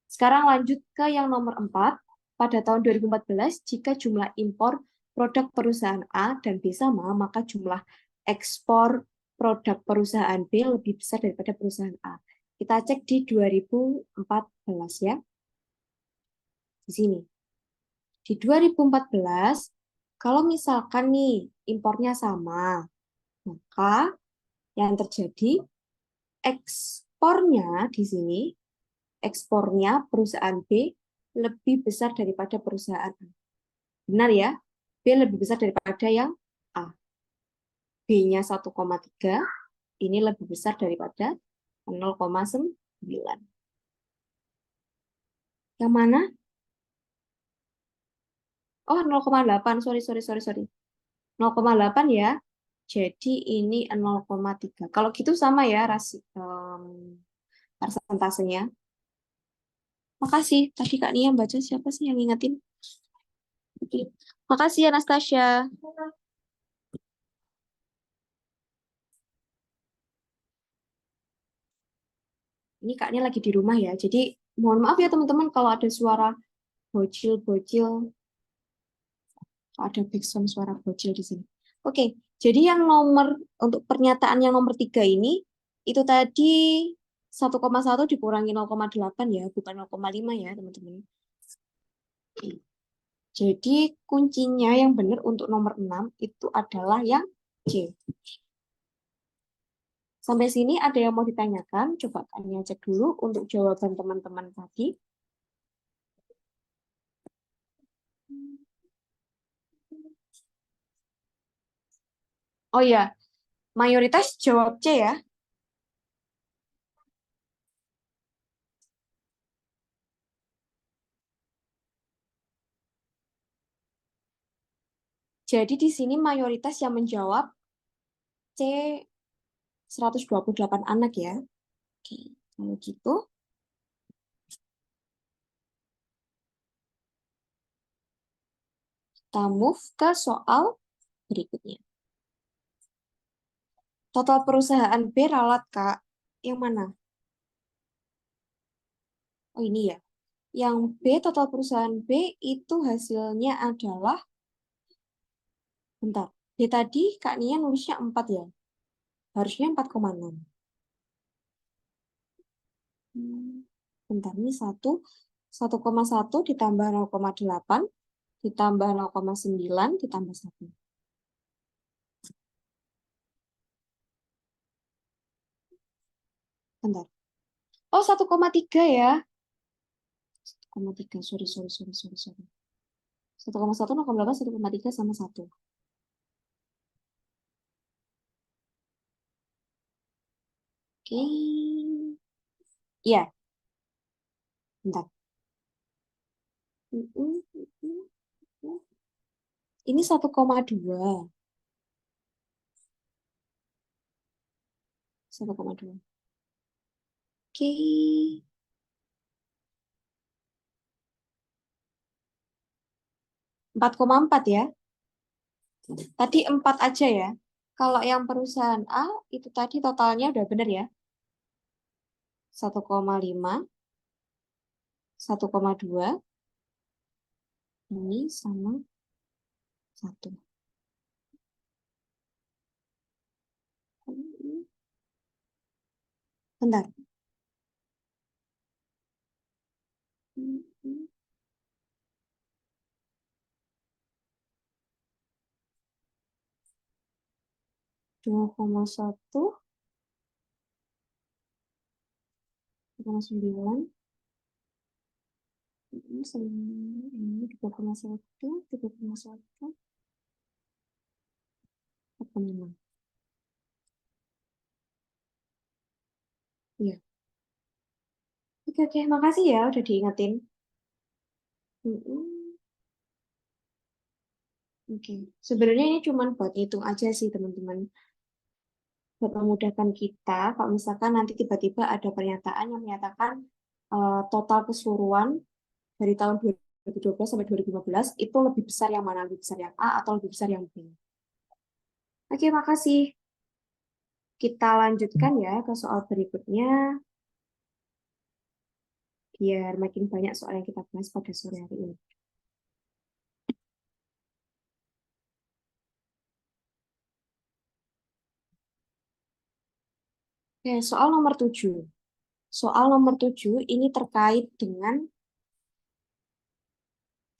Sekarang lanjut ke yang nomor 4. Pada tahun 2014, jika jumlah impor produk perusahaan A dan B sama, maka jumlah ekspor produk perusahaan B lebih besar daripada perusahaan A. Kita cek di 2014 ya. Di sini. Di 2014, kalau misalkan nih impornya sama, maka yang terjadi ekspornya di sini, ekspornya perusahaan B lebih besar daripada perusahaan A. Benar ya? B lebih besar daripada yang A. B-nya 1,3, ini lebih besar daripada 0,9. Yang mana? Oh, 0,8. Sorry. 0,8 ya. Jadi ini 0,3. Kalau gitu sama ya persentasenya. Makasih. Tadi Kak Nia baca siapa sih yang ngingetin? Oke. Makasih Anastasia. Ini Kak Nia lagi di rumah ya. Jadi mohon maaf ya teman-teman kalau ada suara bocil-bocil, ada background suara bocil di sini. Oke, jadi yang nomor untuk pernyataan yang nomor 3 ini itu tadi 1,1 dikurangi 0,8 ya, bukan 0,5 ya teman-teman. Jadi kuncinya yang benar untuk nomor 6 itu adalah yang C. Sampai sini ada yang mau ditanyakan? Coba kalian cek dulu untuk jawaban teman-teman tadi. Oh ya, mayoritas jawab C ya. Jadi di sini mayoritas yang menjawab C 128 anak ya. Oke, kalau gitu kita move ke soal berikutnya. Total perusahaan B ralat Kak. Yang mana? Oh ini ya. Yang B, total perusahaan B itu hasilnya adalah, bentar. B tadi Kak Nia nulisnya 4 ya. Harusnya 4,6. Bentar, ini 1,1 ditambah 0,8 ditambah 0,9 ditambah 1. Bentar. Oh, 1,3 ya. 1,3. Sorry. 1,1, 0,8, 1,3 sama 1. Oke. Iya, bentar. Ini 1,2. 1,2. Oke. 4,4 ya. Tadi 4 aja ya. Kalau yang perusahaan A, itu tadi totalnya udah bener ya. 1,5, 1,2, ini sama 1. Bentar. 2,1, 2,9, ini 3,1, 3,1, 4,5. Iya. Oke, makasih ya udah diingetin. Mm-mm. Oke, sebenarnya ini cuma buat hitung aja sih teman-teman. Buat memudahkan kita, kalau misalkan nanti tiba-tiba ada pernyataan yang menyatakan total keseluruhan dari tahun 2012 sampai 2015 itu lebih besar yang mana? Lebih besar yang A atau lebih besar yang B? Oke, makasih. Kita lanjutkan ya ke soal berikutnya, biar makin banyak soal yang kita bahas pada sore hari ini. Oke, soal nomor 7. Soal nomor 7 ini terkait dengan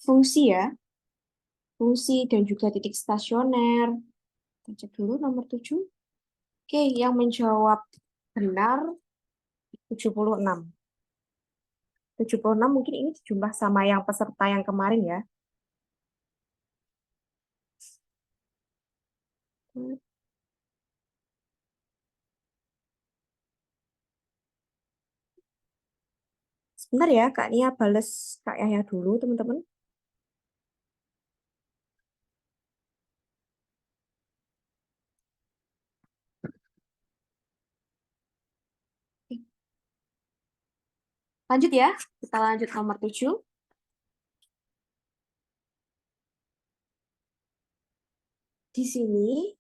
fungsi ya, fungsi dan juga titik stasioner. Kita cek dulu nomor 7. Oke, yang menjawab benar 76. 76 mungkin ini jumlah sama yang peserta yang kemarin ya. Sebentar ya, Kak Nia bales Kak Yahya dulu, teman-teman. Lanjut ya, kita lanjut nomor 7. Di sini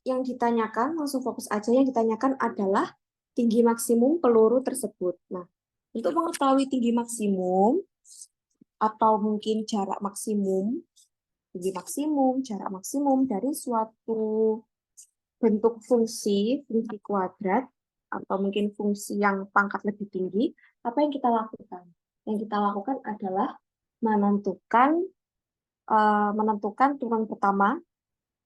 yang ditanyakan, langsung fokus aja, yang ditanyakan adalah tinggi maksimum peluru tersebut. Nah, untuk mengetahui tinggi maksimum atau mungkin jarak maksimum, tinggi maksimum, jarak maksimum dari suatu bentuk fungsi kuadrat, atau mungkin fungsi yang pangkat lebih tinggi, apa yang kita lakukan? Yang kita lakukan adalah menentukan menentukan turunan pertama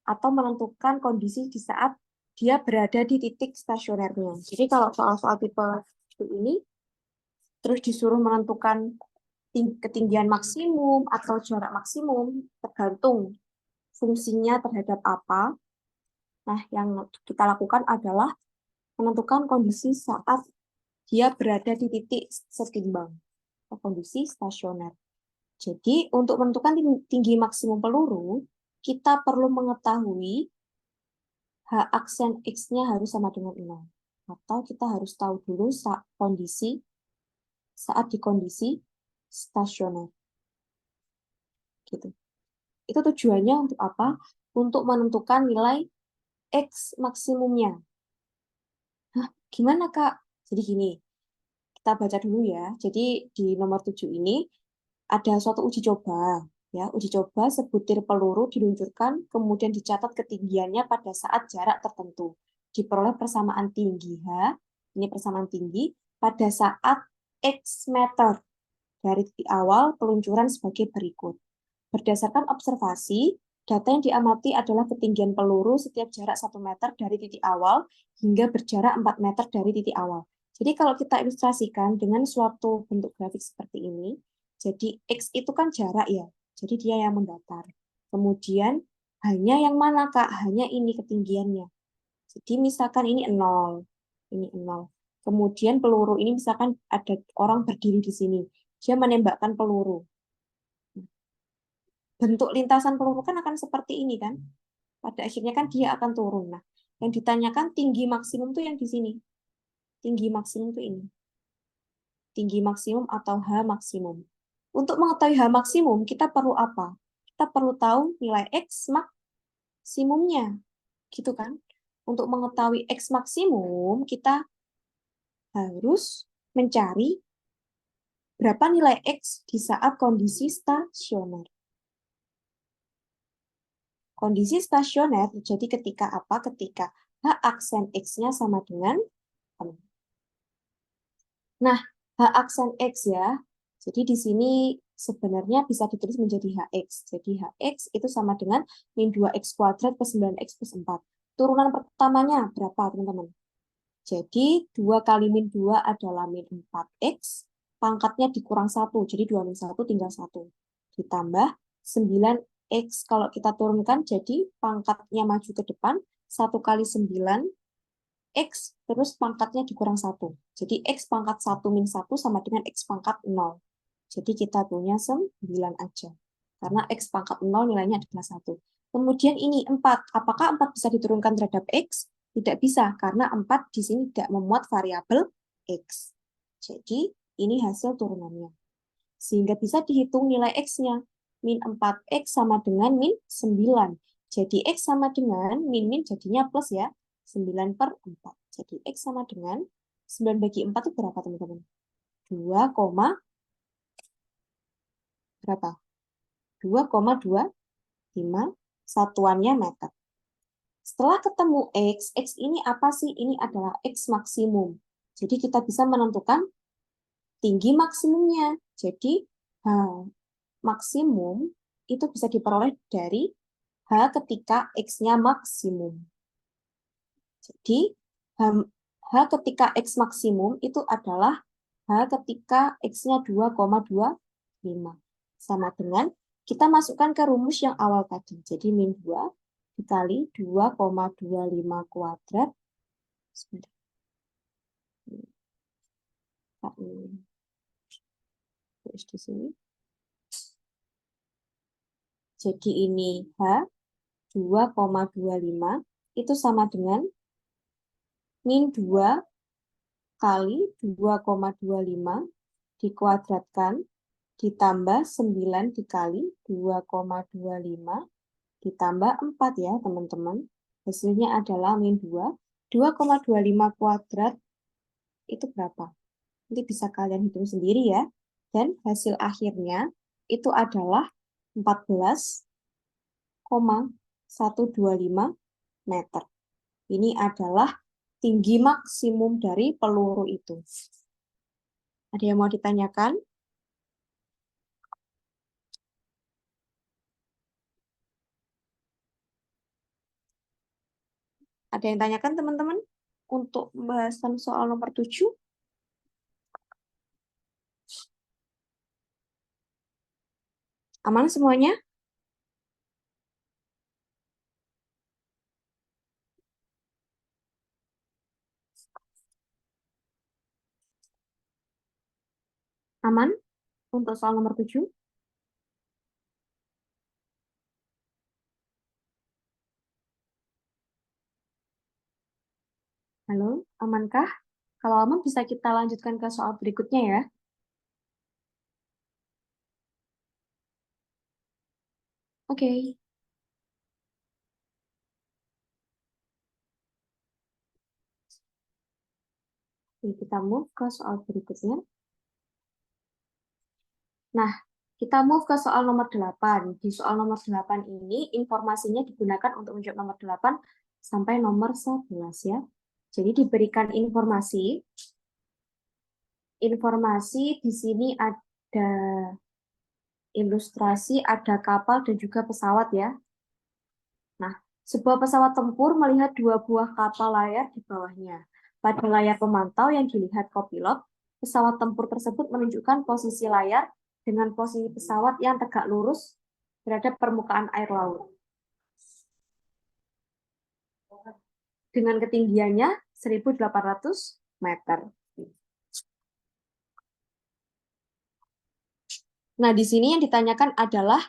atau menentukan kondisi di saat dia berada di titik stasionernya. Jadi kalau soal-soal tipe ini terus disuruh menentukan ketinggian maksimum atau jarak maksimum tergantung fungsinya terhadap apa. Nah, yang kita lakukan adalah menentukan kondisi saat dia berada di titik setimbang atau kondisi stasioner. Jadi, untuk menentukan tinggi maksimum peluru, kita perlu mengetahui H aksen X-nya harus sama dengan 0. Atau kita harus tahu dulu saat di kondisi stasioner. Gitu. Itu tujuannya untuk apa? Untuk menentukan nilai X maksimumnya. Hah, gimana, Kak? Jadi gini, kita baca dulu ya. Jadi di nomor 7 ini ada suatu uji coba. Ya, uji coba sebutir peluru diluncurkan, kemudian dicatat ketinggiannya pada saat jarak tertentu. Diperoleh persamaan tinggi H, ini persamaan tinggi, pada saat X meter dari titik awal peluncuran sebagai berikut. Berdasarkan observasi, data yang diamati adalah ketinggian peluru setiap jarak 1 meter dari titik awal hingga berjarak 4 meter dari titik awal. Jadi kalau kita ilustrasikan dengan suatu bentuk grafik seperti ini, jadi X itu kan jarak ya, jadi dia yang mendatar. Kemudian hanya yang mana Kak? Hanya ini ketinggiannya. Jadi misalkan ini 0, ini 0. Kemudian peluru ini misalkan ada orang berdiri di sini, dia menembakkan peluru. Bentuk lintasan peluru kan akan seperti ini kan. Pada akhirnya kan dia akan turun. Nah, yang ditanyakan tinggi maksimum tuh yang di sini. Tinggi maksimum tuh ini. Tinggi maksimum atau H maksimum. Untuk mengetahui H maksimum, kita perlu apa? Kita perlu tahu nilai X maksimumnya. Gitu kan? Untuk mengetahui X maksimum, kita harus mencari berapa nilai X di saat kondisi stasioner. Kondisi stasioner terjadi ketika apa? Ketika H aksen X-nya sama dengan 6. Nah, H aksen X ya. Jadi di sini sebenarnya bisa ditulis menjadi HX. Jadi HX itu sama dengan min 2X kuadrat plus 9X plus 4. Turunan pertamanya berapa, teman-teman? Jadi 2 kali min 2 adalah min 4X. Pangkatnya dikurang 1. Jadi 2 min 1 tinggal 1. Ditambah 9X. Kalau kita turunkan, jadi pangkatnya maju ke depan. 1 kali 9 X terus pangkatnya dikurang 1. Jadi X pangkat 1 min 1 sama dengan X pangkat 0. Jadi kita punya 9 aja. Karena X pangkat 0 nilainya adalah 1. Kemudian ini 4. Apakah 4 bisa diturunkan terhadap X? Tidak bisa, karena 4 di sini tidak memuat variabel X. Jadi ini hasil turunannya. Sehingga bisa dihitung nilai X-nya. Min 4X sama dengan min 9. Jadi X sama dengan min jadinya plus ya. 9 per 4. Jadi X sama dengan 9 bagi 4 itu berapa teman-teman? 2, berapa? 2,25 satuannya meter. Setelah ketemu X ini apa sih? Ini adalah X maksimum. Jadi kita bisa menentukan tinggi maksimumnya. Jadi maksimum itu bisa diperoleh dari H ketika X-nya maksimum. Jadi, H ketika X maksimum itu adalah H ketika X-nya 2,25. Sama dengan kita masukkan ke rumus yang awal tadi. Jadi, min 2 dikali 2,25 kuadrat. Sebentar. Terus di sini. Jadi, ini H 2,25 itu sama dengan min 2 kali 2,25 dikuadratkan ditambah 9 dikali 2,25 ditambah 4 ya teman-teman. Hasilnya adalah min 2. 2,25 kuadrat itu berapa? Nanti bisa kalian hitung sendiri ya. Dan hasil akhirnya itu adalah 14,125 meter. Ini adalah tinggi maksimum dari peluru itu. Ada yang mau ditanyakan? Ada yang tanyakan teman-teman? Untuk pembahasan soal nomor 7? Aman semuanya? Aman untuk soal nomor 7? Halo, amankah? Kalau aman bisa kita lanjutkan ke soal berikutnya ya. Oke. Oke, kita move ke soal berikutnya. Nah, kita move ke soal nomor 8. Di soal nomor 8 ini informasinya digunakan untuk menjawab nomor 8 sampai nomor 11 ya. Jadi diberikan informasi di sini ada ilustrasi, ada kapal dan juga pesawat ya. Nah, sebuah pesawat tempur melihat dua buah kapal layar di bawahnya. Pada layar pemantau yang dilihat kopilot, pesawat tempur tersebut menunjukkan posisi layar dengan posisi pesawat yang tegak lurus terhadap permukaan air laut. Dengan ketinggiannya 1.800 meter. Nah, di sini yang ditanyakan adalah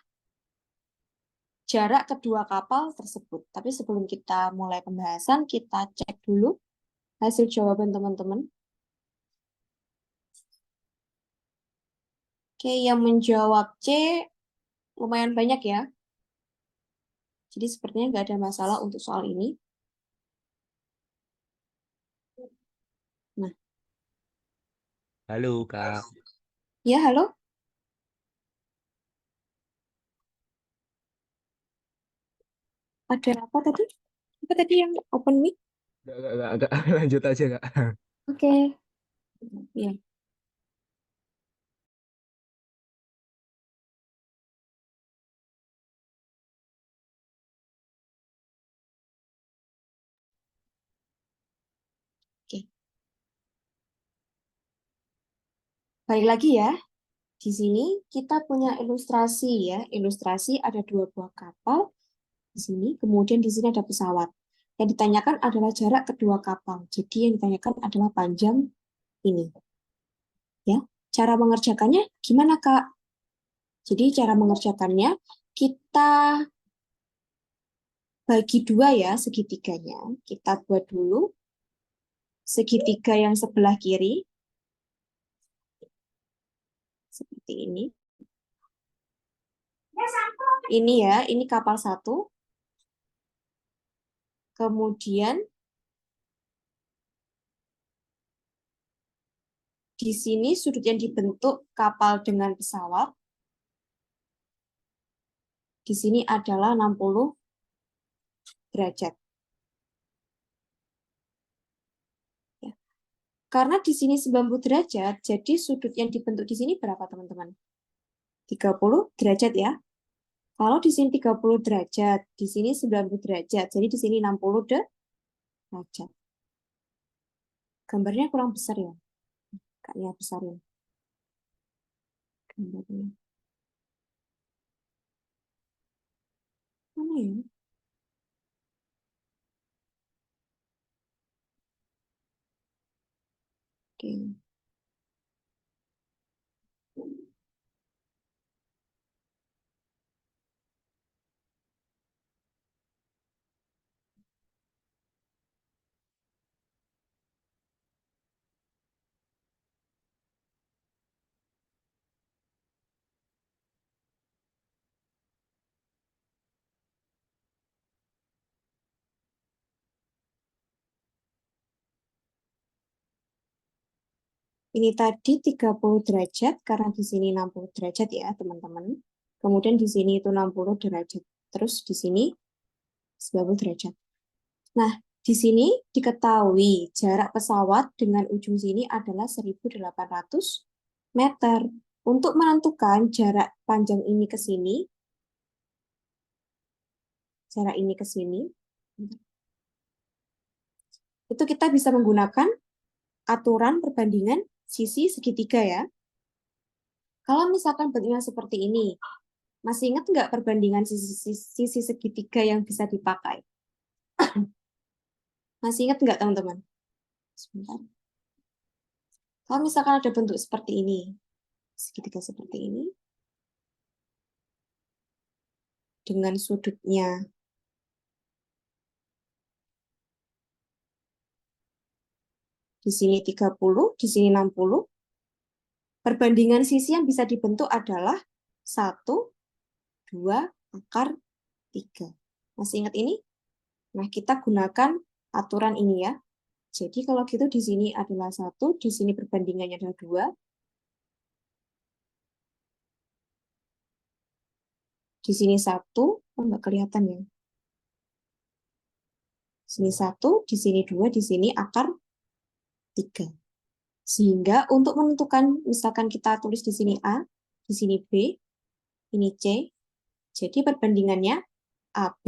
jarak kedua kapal tersebut. Tapi sebelum kita mulai pembahasan, kita cek dulu hasil jawaban teman-teman. Oke, yang menjawab C lumayan banyak ya. Jadi sepertinya nggak ada masalah untuk soal ini. Nah, Halo Kak, ya halo, ada apa tadi? Apa tadi yang open mic? enggak, lanjut aja Kak. Oke, ya. Oke. Balik lagi ya. Di sini kita punya ilustrasi ya. Ilustrasi ada dua buah kapal di sini, kemudian di sini ada pesawat. Yang ditanyakan adalah jarak kedua kapal. Jadi yang ditanyakan adalah panjang ini. Ya, cara mengerjakannya gimana Kak? Jadi cara mengerjakannya kita bagi dua ya segitiganya. Kita buat dulu segitiga yang sebelah kiri seperti ini. Ini ya, ini kapal satu. Kemudian di sini sudut yang dibentuk kapal dengan pesawat. Di sini adalah 60 derajat. Ya. Karena di sini 90 derajat, jadi sudut yang dibentuk di sini berapa teman-teman? 30 derajat ya. Kalau di sini 30 derajat, di sini 90 derajat, jadi di sini 60 derajat. Gambarnya kurang besar ya. Kayaknya besarin gambarnya. Mana ya? Oke. Ini tadi 30 derajat, karena di sini 60 derajat ya, teman-teman. Kemudian di sini itu 60 derajat. Terus di sini 90 derajat. Nah, di sini diketahui jarak pesawat dengan ujung sini adalah 1.800 meter. Untuk menentukan jarak panjang ini ke sini, jarak ini ke sini, itu kita bisa menggunakan aturan perbandingan sisi segitiga ya. Kalau misalkan bentuknya seperti ini, masih ingat nggak perbandingan sisi segitiga yang bisa dipakai? Masih ingat nggak teman-teman? Sebentar. Kalau misalkan ada bentuk seperti ini, segitiga seperti ini, dengan sudutnya di sini 30, di sini 60, perbandingan sisi yang bisa dibentuk adalah 1, 2, akar 3. Masih ingat ini? Nah, kita gunakan aturan ini ya. Jadi kalau gitu di sini adalah 1, di sini perbandingannya adalah 2. Di sini 1, nggak kelihatan ya. Di sini 1, di sini 2, di sini akar 3. Sehingga untuk menentukan, misalkan kita tulis di sini A, di sini B, ini C. Jadi perbandingannya AB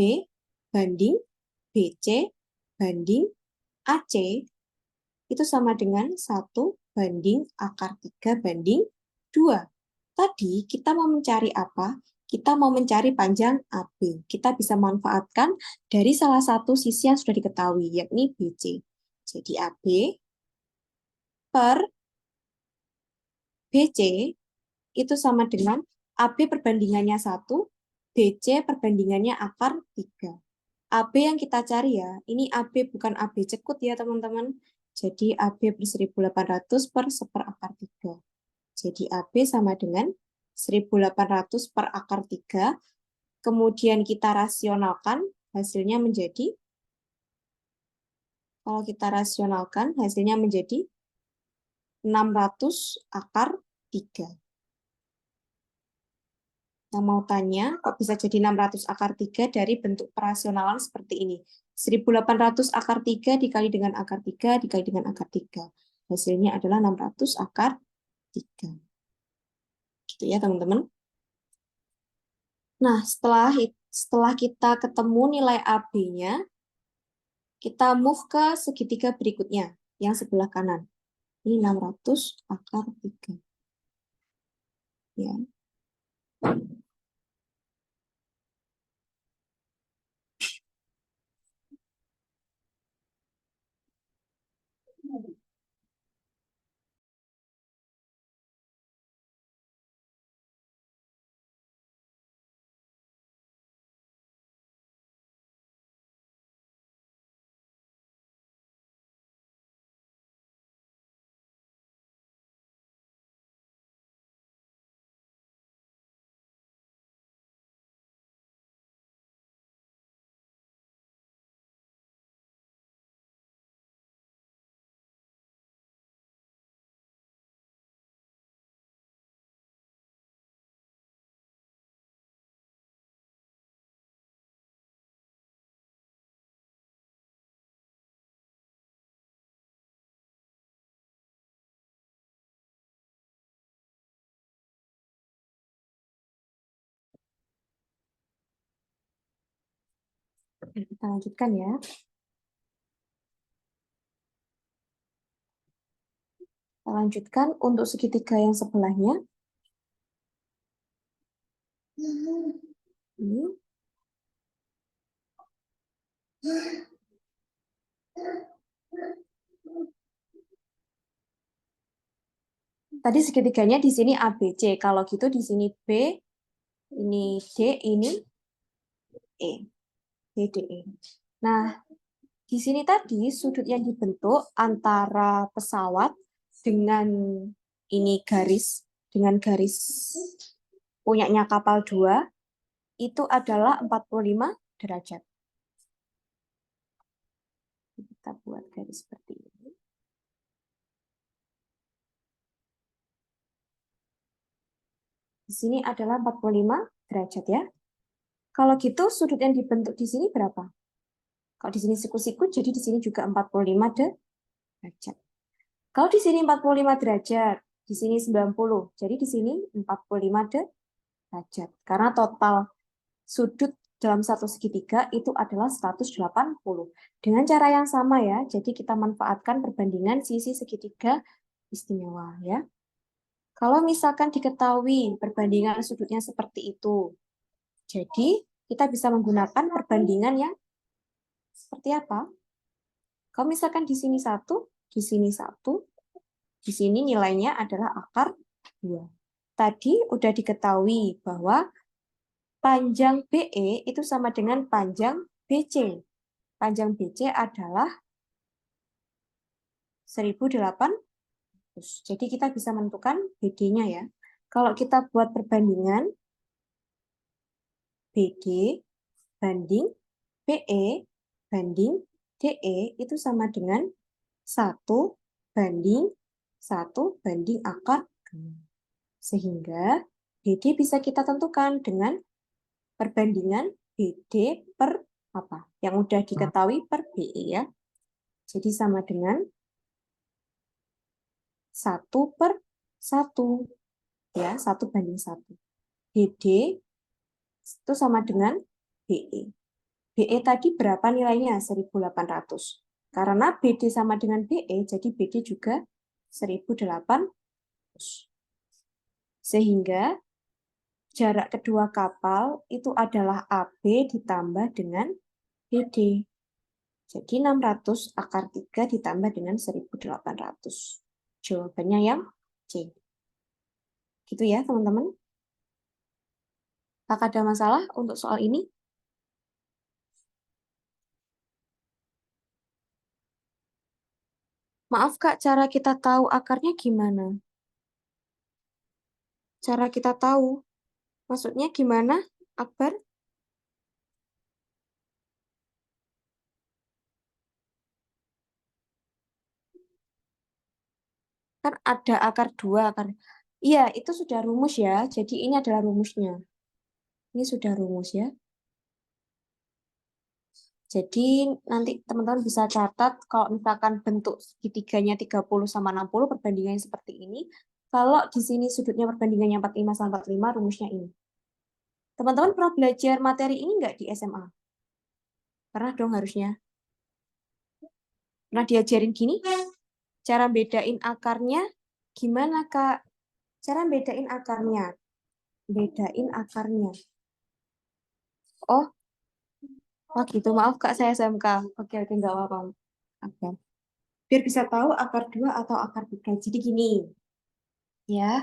banding BC banding AC itu sama dengan 1 banding akar 3 banding 2. Tadi kita mau mencari apa? Kita mau mencari panjang AB. Kita bisa manfaatkan dari salah satu sisi yang sudah diketahui, yakni BC. Jadi AB per BC itu sama dengan AB perbandingannya 1, BC perbandingannya akar 3. AB yang kita cari ya, ini AB bukan AB cekut ya teman-teman. Jadi AB per 1.800 per 1/3. Jadi AB sama dengan 1.800 per akar 3. Kemudian kita rasionalkan, hasilnya menjadi, kalau kita rasionalkan, hasilnya menjadi 600 akar 3. Yang mau tanya, kok bisa jadi 600 akar 3 dari bentuk perasionalan seperti ini? 1.800 akar 3 dikali dengan akar 3 dikali dengan akar 3. Hasilnya adalah 600 akar 3. Gitu ya teman-teman. Nah, setelah kita ketemu nilai AB-nya, kita move ke segitiga berikutnya, yang sebelah kanan. Ini 600 akar 3. Ya. Kita lanjutkan ya. Kita lanjutkan untuk segitiga yang sebelahnya. Ini. Tadi segitiganya di sini ABC. Kalau gitu di sini B, ini D, ini E. B, D, E. Nah, di sini tadi sudut yang dibentuk antara pesawat dengan ini garis, dengan garis punyanya kapal 2, itu adalah 45 derajat. Kita buat garis seperti ini. Di sini adalah 45 derajat ya. Kalau gitu sudut yang dibentuk di sini berapa? Kalau di sini siku-siku, jadi di sini juga 45 derajat. Kalau di sini 45 derajat, di sini 90. Jadi di sini 45 derajat. Karena total sudut dalam satu segitiga itu adalah 180. Dengan cara yang sama ya, jadi kita manfaatkan perbandingan sisi segitiga istimewa ya. Kalau misalkan diketahui perbandingan sudutnya seperti itu, jadi kita bisa menggunakan perbandingan yang seperti apa? Kalau misalkan di sini satu, di sini satu, di sini nilainya adalah akar 2. Tadi udah diketahui bahwa panjang BE itu sama dengan panjang BC. Panjang BC adalah 1800. Jadi kita bisa menentukan BD-nya ya. Kalau kita buat perbandingan BD banding BE banding DE itu sama dengan 1 banding 1 banding akar 2. Sehingga BD bisa kita tentukan dengan perbandingan BD per apa? Yang udah diketahui per BE ya. Jadi sama dengan 1/1. Ya, 1/1. BD itu sama dengan BE. BE tadi berapa nilainya? 1800. Karena BD sama dengan BE, jadi BD juga 1800. Sehingga jarak kedua kapal itu adalah AB ditambah dengan BD. Jadi 600 akar 3 ditambah dengan 1800. Jawabannya yang C. Gitu ya, teman-teman. Apakah ada masalah untuk soal ini? Maaf, Kak, cara kita tahu akarnya gimana? Cara kita tahu. Maksudnya gimana, Akbar? Kan ada akar 2, akar. Iya, itu sudah rumus ya. Jadi ini adalah rumusnya. Ini sudah rumus ya. Jadi nanti teman-teman bisa catat kalau misalkan bentuk segitiganya 30 sama 60 perbandingannya seperti ini. Kalau di sini sudutnya perbandingannya 45 sama 45 rumusnya ini. Teman-teman pernah belajar materi ini nggak di SMA? Pernah dong harusnya. Pernah diajarin gini? Cara bedain akarnya gimana, Kak? Cara bedain akarnya. Bedain akarnya. Oh, oh gitu. Maaf, Kak, saya SMK. Oke, oke, nggak apa-apa. Oke. Biar bisa tahu akar 2 atau akar 3. Jadi gini, ya.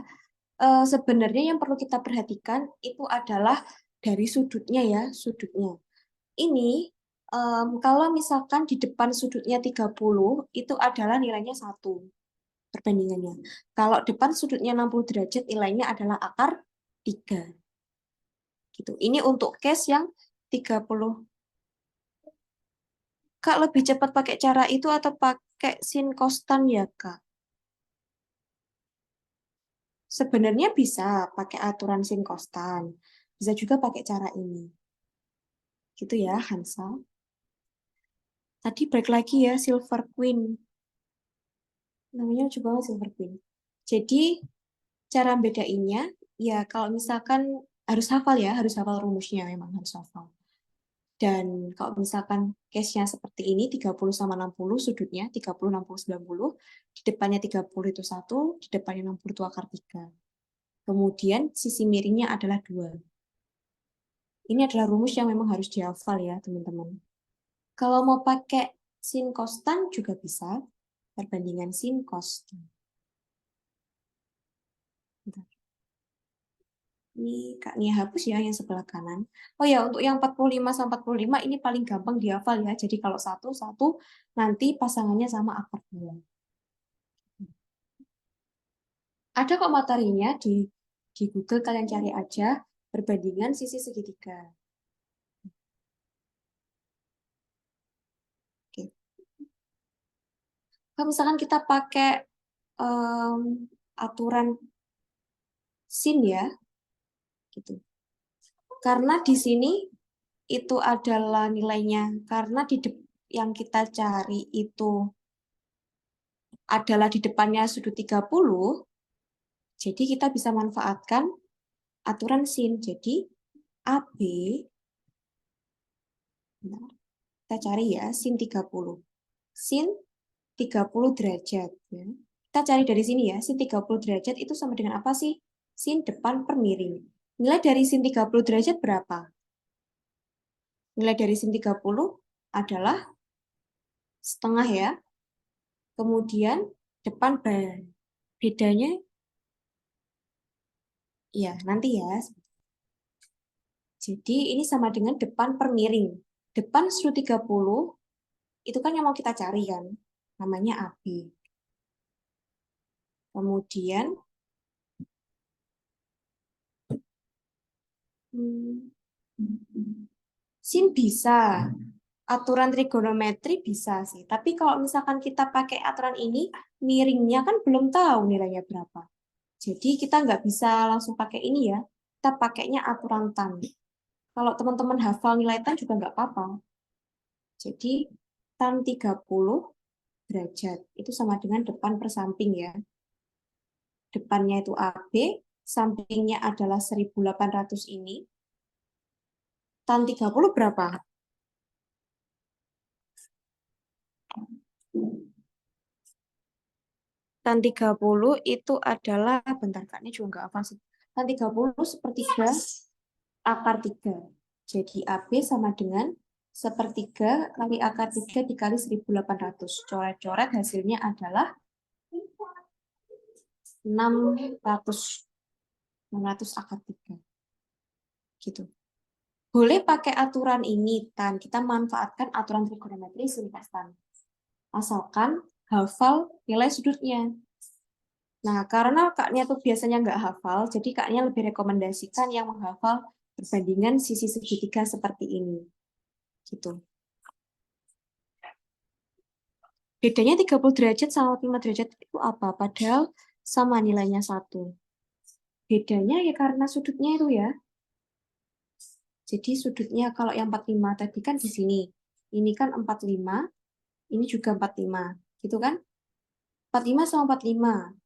Sebenarnya yang perlu kita perhatikan itu adalah dari sudutnya ya, sudutnya. Ini kalau misalkan di depan sudutnya 30 itu adalah nilainya 1 perbandingannya. Kalau depan sudutnya 60 derajat nilainya adalah akar 3. Gitu. Ini untuk case yang 30. Kak, lebih cepat pakai cara itu atau pakai sin kostan ya, Kak? Sebenarnya bisa pakai aturan sin kostan. Bisa juga pakai cara ini. Gitu ya, Hansa. Tadi balik lagi ya, Silver Queen. Namanya juga Silver Queen. Jadi, cara bedainnya, ya kalau misalkan harus hafal ya, harus hafal rumusnya memang harus hafal. Dan kalau misalkan case-nya seperti ini, 30 sama 60 sudutnya, 30, 60, 90, di depannya 30 itu 1, di depannya 60 itu akar 3. Kemudian sisi miringnya adalah 2. Ini adalah rumus yang memang harus dihafal ya, teman-teman. Kalau mau pakai sin kostan juga bisa, perbandingan sin kostan. Bentar. Ini Kak Nia hapus ya yang sebelah kanan. Oh ya, untuk yang 45 sama 45 ini paling gampang dihafal ya. Jadi kalau satu, satu, nanti pasangannya sama akar 2. Ada kok materinya di Google, kalian cari aja perbandingan sisi segitiga. Oke. Kalau misalkan kita pakai aturan sin ya, gitu. Karena di sini itu adalah nilainya, karena yang kita cari itu adalah di depannya sudut 30, jadi kita bisa manfaatkan aturan sin. Jadi AB, bentar, kita cari ya, sin 30. Sin 30 derajat. Ya. Kita cari dari sini ya, sin 30 derajat itu sama dengan apa sih? Sin depan per miring. Nilai dari sin 30 derajat berapa? Nilai dari sin 30 adalah setengah ya. Kemudian depan bedanya, ya nanti ya. Jadi ini sama dengan depan per miring. Depan sudut 30 itu kan yang mau kita cari kan. Namanya AB. Kemudian sin bisa. Aturan trigonometri bisa sih. Tapi kalau misalkan kita pakai aturan ini, miringnya kan belum tahu nilainya berapa. Jadi kita nggak bisa langsung pakai ini ya. Kita pakainya aturan tan. Kalau teman-teman hafal nilai tan juga nggak apa-apa. Jadi tan 30 derajat. Itu sama dengan depan per samping ya. Depannya itu AB, sampingnya adalah 1800 ini. Tan 30 berapa? Tan 30 itu adalah, bentar Kak, ini juga nggak hafal sih. Tan 30 sepertiga akar 3. Jadi AB sama dengan sepertiga kali akar 3 dikali 1800. Coret-coret hasilnya adalah 600. 600 akar 3. Gitu. Boleh pakai aturan ini, Tan. Kita manfaatkan aturan trigonometri sintas Tan. Asalkan hafal nilai sudutnya. Nah, karena kaknya tuh biasanya nggak hafal, jadi kaknya lebih rekomendasikan yang menghafal perbandingan sisi segitiga seperti ini. Gitu. Bedanya 30 derajat sama 5 derajat itu apa? Padahal sama nilainya 1. Bedanya ya karena sudutnya itu ya. Jadi sudutnya kalau yang 45 tadi kan di sini. Ini kan 45, ini juga 45. Gitu kan? 45 sama 45.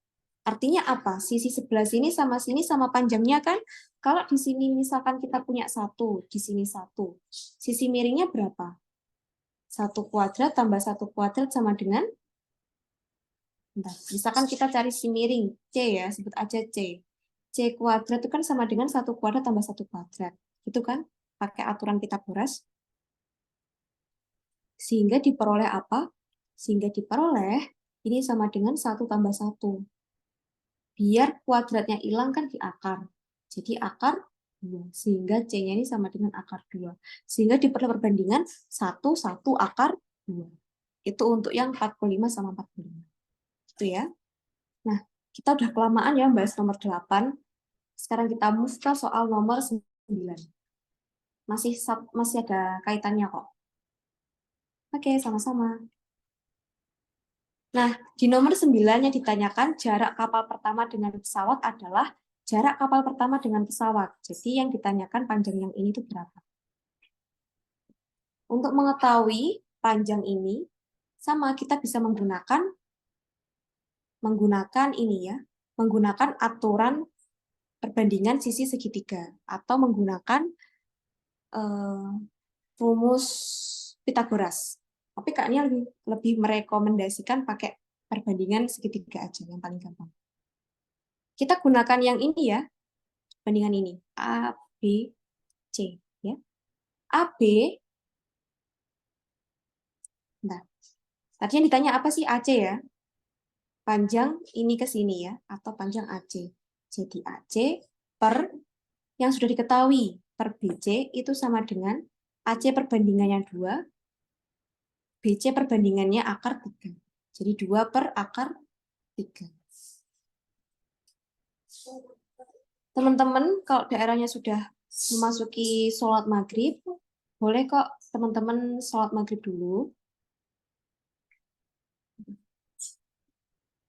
Artinya apa? Sisi sebelah sini sama panjangnya kan? Kalau di sini misalkan kita punya 1, di sini 1. Sisi miringnya berapa? 1 kuadrat tambah 1 kuadrat sama dengan, bentar, misalkan kita cari sisi miring, C ya, sebut aja C. C kuadrat itu kan sama dengan 1 kuadrat tambah 1 kuadrat. Gitu kan? Pakai aturan Pitagoras. Sehingga diperoleh apa? Sehingga diperoleh ini sama dengan 1 tambah 1. Biar kuadratnya hilang kan di akar. Jadi akar 2. Sehingga C-nya ini sama dengan akar 2. Sehingga diperoleh perbandingan 1, 1 akar 2. Itu untuk yang 45 sama 45. Itu ya. Nah, kita udah kelamaan ya bahas nomor 8. Sekarang kita move ke soal nomor 9. Masih ada kaitannya kok. Oke, sama-sama. Nah, di nomor 9 yang ditanyakan jarak kapal pertama dengan pesawat adalah jarak kapal pertama dengan pesawat. Jadi yang ditanyakan panjang yang ini itu berapa? Untuk mengetahui panjang ini, sama kita bisa menggunakan ini ya, menggunakan aturan perbandingan sisi segitiga atau menggunakan rumus Pitagoras. Tapi kayaknya lebih merekomendasikan pakai perbandingan segitiga aja yang paling gampang. Kita gunakan yang ini ya, perbandingan ini. A, B, C. Ya. AB, nah, tadi yang ditanya apa sih AC ya? Panjang ini ke sini ya, atau panjang AC. Jadi AC per, yang sudah diketahui, per BC itu sama dengan AC perbandingannya 2, BC perbandingannya akar 3. Jadi 2 per akar 3. Teman-teman, kalau daerahnya sudah memasuki sholat maghrib, boleh kok teman-teman sholat maghrib dulu.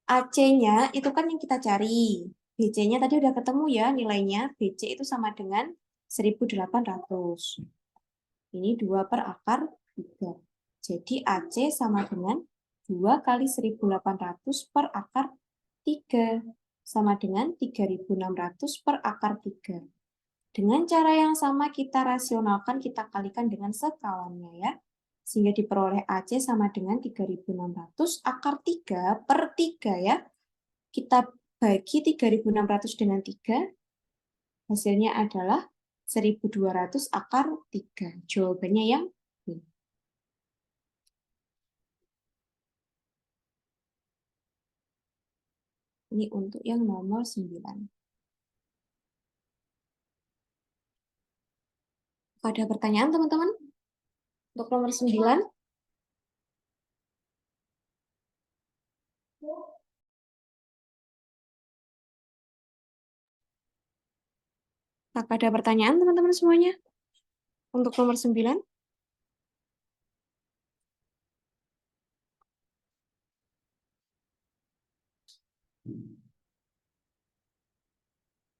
AC-nya itu kan yang kita cari. BC-nya tadi udah ketemu ya nilainya. BC itu sama dengan 1.800. Ini 2 per akar 3. Jadi AC sama dengan 2 kali 1.800 per akar 3. Sama dengan 3.600 per akar 3. Dengan cara yang sama kita rasionalkan, kita kalikan dengan sekalannya ya. Sehingga diperoleh AC sama dengan 3.600 akar 3 per 3 ya. Kita bagi 3.600 dengan 3, hasilnya adalah 1.200 akar 3. Jawabannya yang B. Ini untuk yang nomor 9. Ada pertanyaan teman-teman? Untuk nomor 9? Apakah ada pertanyaan teman-teman semuanya? Untuk nomor 9?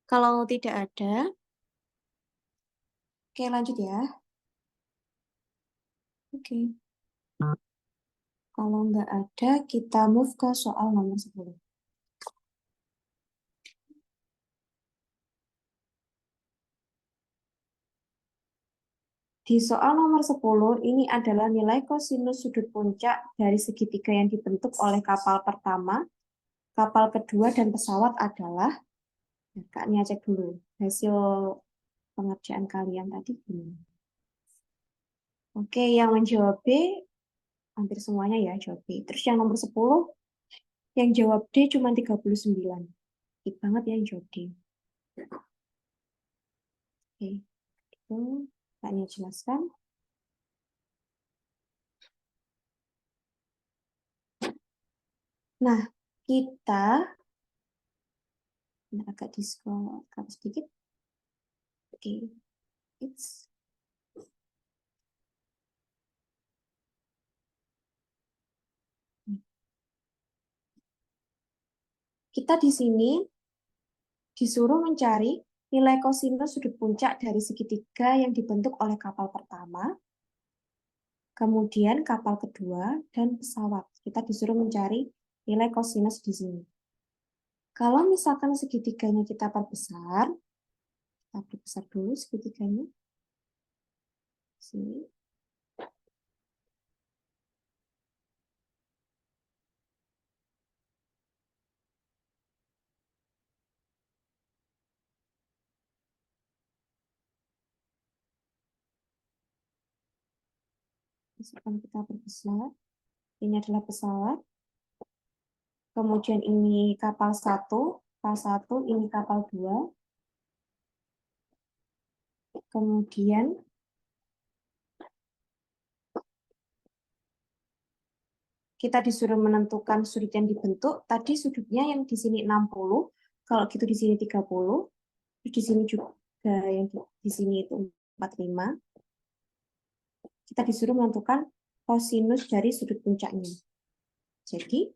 Kalau tidak ada, oke lanjut ya. Oke. Kalau nggak ada, kita move ke soal nomor 10. Di soal nomor 10, ini adalah nilai kosinus sudut puncak dari segitiga yang dibentuk oleh kapal pertama, kapal kedua, dan pesawat adalah, Kak Nia cek dulu, hasil pengerjaan kalian tadi gimana? Oke, yang menjawab B, hampir semuanya ya jawab B. Terus yang nomor 10, yang jawab D cuma 39. Dikit banget ya yang jawab D. Oke, itu Kak Nia jelaskan. Nah, kita agak di-scroll sedikit. Oke, it's kita di sini disuruh mencari nilai kosinus sudut puncak dari segitiga yang dibentuk oleh kapal pertama, kemudian kapal kedua, dan pesawat. Kita disuruh mencari nilai kosinus di sini. Kalau misalkan segitiganya kita perbesar dulu segitiganya. Sini. Misalkan kita perbesar, ini adalah pesawat, kemudian ini kapal 1, ini kapal 2, kemudian kita disuruh menentukan sudut yang dibentuk. Tadi sudutnya yang di sini 60, kalau gitu di sini 30, terus di sini juga yang di sini itu 45. Kita disuruh menentukan kosinus dari sudut puncaknya. Jadi,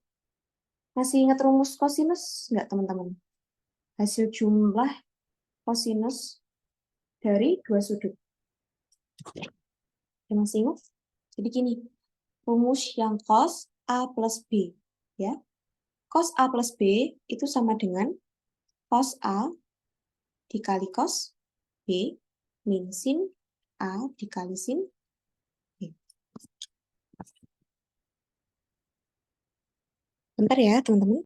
masih ingat rumus kosinus nggak teman-teman? Hasil jumlah kosinus dari dua sudut. Masih ingat? Jadi gini, rumus yang cos A plus B. Ya. Cos A plus B itu sama dengan cos A dikali cos B min sin A dikali sin B. Bentar ya, teman-teman.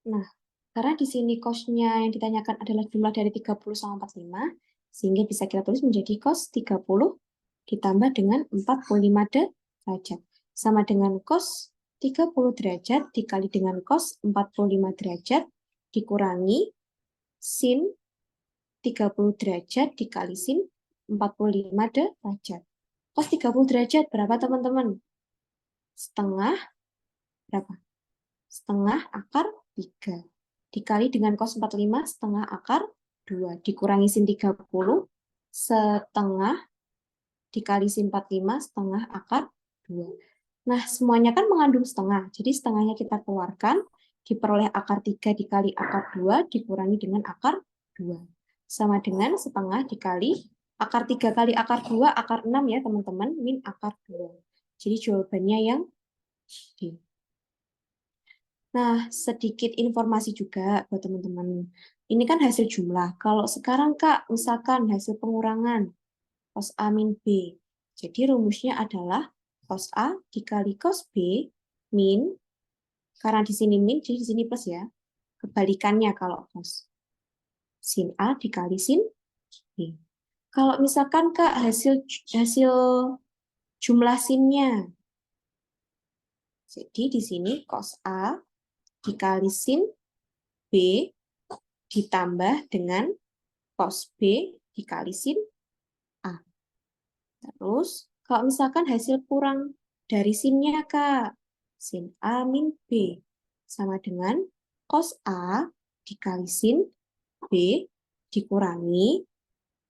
Nah, karena di sini cos-nya yang ditanyakan adalah jumlah dari 30 sama 45, sehingga bisa kita tulis menjadi cos 30 ditambah dengan 45 derajat. Sama dengan cos 30 derajat dikali dengan cos 45 derajat dikurangi sin 30 derajat dikali sin 45 derajat. Cos 30 derajat berapa teman-teman? Setengah berapa? Setengah akar 3. Dikali dengan cos 45 setengah akar 2. Dikurangi sin 30 setengah dikali sin 45 setengah akar 2. Nah, semuanya kan mengandung setengah. Jadi setengahnya kita keluarkan, diperoleh akar 3 dikali akar 2 dikurangi dengan akar 2. Sama dengan setengah dikali akar 3 kali akar 2, akar 6 ya teman-teman, min akar 2. Jadi jawabannya yang D. Nah, sedikit informasi juga buat teman-teman. Ini kan hasil jumlah. Kalau sekarang Kak, misalkan hasil pengurangan cos A min B. Jadi rumusnya adalah cos A dikali cos B min, karena di sini min, jadi di sini plus ya. Kebalikannya kalau cos. Sin A dikali sin B. Kalau misalkan Kak, hasil jumlah sinnya. Jadi di sini cos A dikali sin B ditambah dengan cos B dikali sin A. Terus, kalau misalkan hasil kurang dari sinnya, Kak, sin A min B sama dengan cos A dikali sin B dikurangi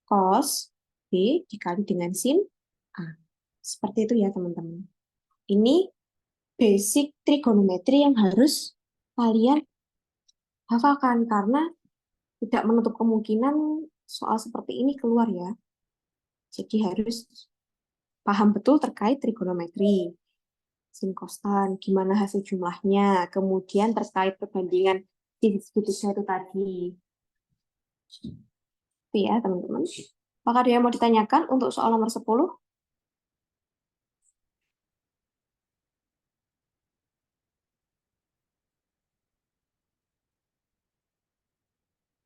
cos B dikali dengan sin A. Seperti itu ya, teman-teman. Ini basic trigonometri yang harus kalian hafalkan, karena tidak menutup kemungkinan soal seperti ini keluar ya. Jadi harus paham betul terkait trigonometri, sin kostan, gimana hasil jumlahnya, kemudian terkait perbandingan sisi-sisi itu tadi. Itu ya, teman-teman. Apakah ada yang mau ditanyakan untuk soal nomor 10?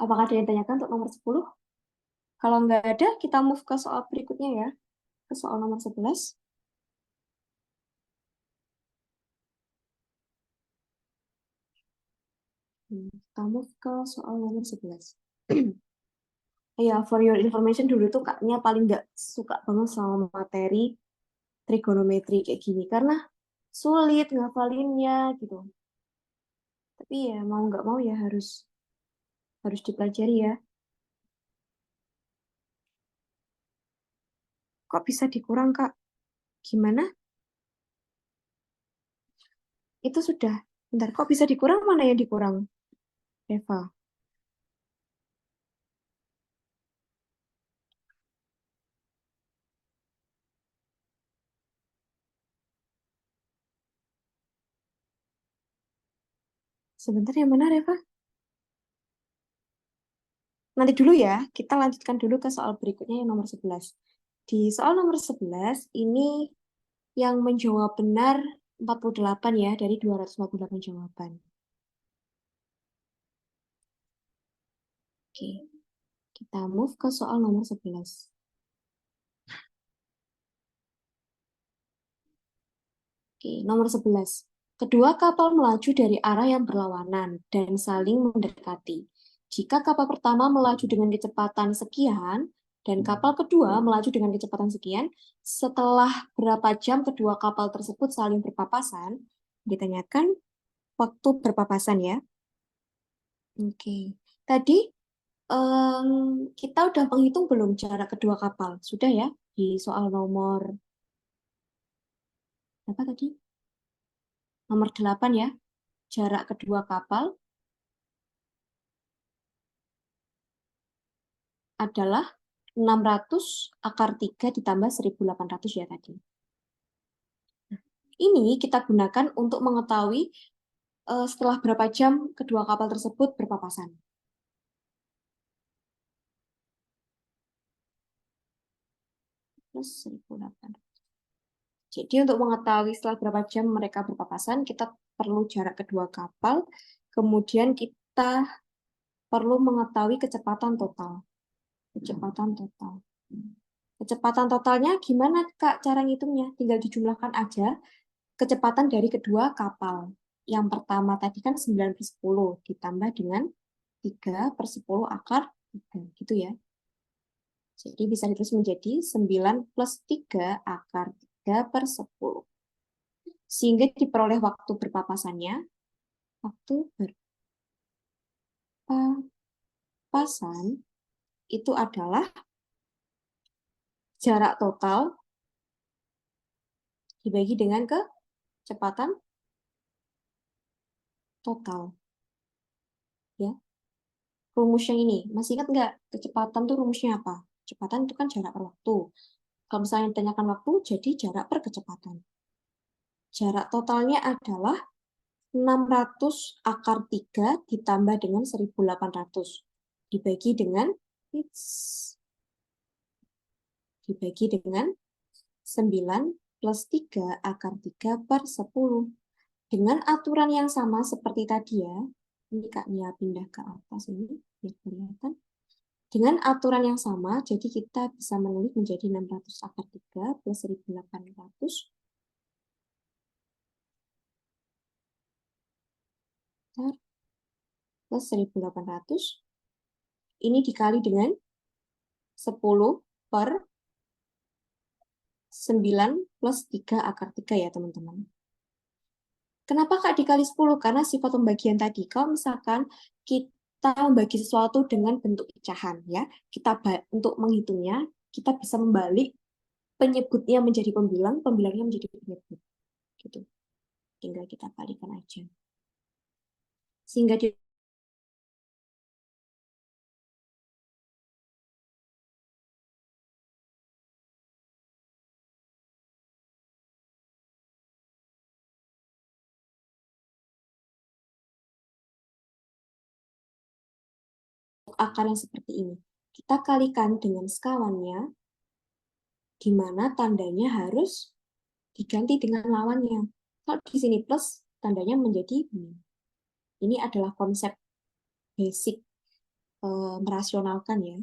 Apakah ada yang ditanyakan untuk nomor 10? Kalau nggak ada, kita move ke soal berikutnya ya, ke soal nomor 11. Kita move ke soal nomor 11. Ya, for your information, dulu tuh kaknya paling nggak suka banget sama materi trigonometri kayak gini, karena sulit ngafalinnya gitu. Tapi ya mau nggak mau ya harus dipelajari ya. Kok bisa dikurang, Kak? Gimana? Itu sudah. Bentar, kok bisa dikurang? Mana yang dikurang? Eva. Sebentar, yang mana, Reva? Nanti dulu ya, kita lanjutkan dulu ke soal berikutnya yang nomor 11. Di soal nomor 11, ini yang menjawab benar 48 ya, dari 248 jawaban. Oke, kita move ke soal nomor 11. Oke, nomor 11. Kedua kapal melaju dari arah yang berlawanan dan saling mendekati. Jika kapal pertama melaju dengan kecepatan sekian dan kapal kedua melaju dengan kecepatan sekian, setelah berapa jam kedua kapal tersebut saling berpapasan? Ditanyakan waktu berpapasan ya. Oke. Tadi kita udah menghitung belum jarak kedua kapal? Sudah ya? Di soal nomor apa tadi? Nomor 8 ya. Jarak kedua kapal adalah 600 akar 3 ditambah 1800 ya tadi. Ini kita gunakan untuk mengetahui setelah berapa jam kedua kapal tersebut berpapasan. Plus 1800. Jadi untuk mengetahui setelah berapa jam mereka berpapasan, kita perlu jarak kedua kapal Kemudian kita perlu mengetahui kecepatan total. Kecepatan total. Kecepatan totalnya gimana, Kak, cara ngitungnya? Tinggal dijumlahkan aja kecepatan dari kedua kapal. Yang pertama tadi kan 9/10 ditambah dengan 3/10 akar 3, gitu ya. Jadi bisa ditulis menjadi 9 plus 3 akar 3/10. Sehingga diperoleh waktu berpapasannya, waktu berpapasan itu adalah jarak total dibagi dengan kecepatan total. Ya. Rumusnya ini, masih ingat nggak kecepatan tuh rumusnya apa? Kecepatan itu kan jarak per waktu. Kalau misalnya ditanyakan waktu, jadi jarak per kecepatan. Jarak totalnya adalah 600 akar 3 ditambah dengan 1800. Dibagi dengan 9 plus 3 akar 3/10. Dengan aturan yang sama seperti tadi ya. Ini Kak Nia pindah ke atas ini, biar kelihatan. Dengan aturan yang sama, jadi kita bisa menulis menjadi 600 akar 3 plus 1800 plus 1800. Ini dikali dengan 10 per 9 plus 3 akar 3 ya teman-teman. Kenapa Kak dikali 10? Karena sifat pembagian tadi. Kalau misalkan kita membagi sesuatu dengan bentuk pecahan, ya, untuk menghitungnya, kita bisa membalik penyebutnya menjadi pembilang, pembilangnya menjadi penyebut. Gitu. Tinggal kita kalikan aja. Sehingga akar yang seperti ini. Kita kalikan dengan sekawannya, di mana tandanya harus diganti dengan lawannya. Kalau di sini plus, tandanya menjadi min. Ini adalah konsep basic merasionalkan ya.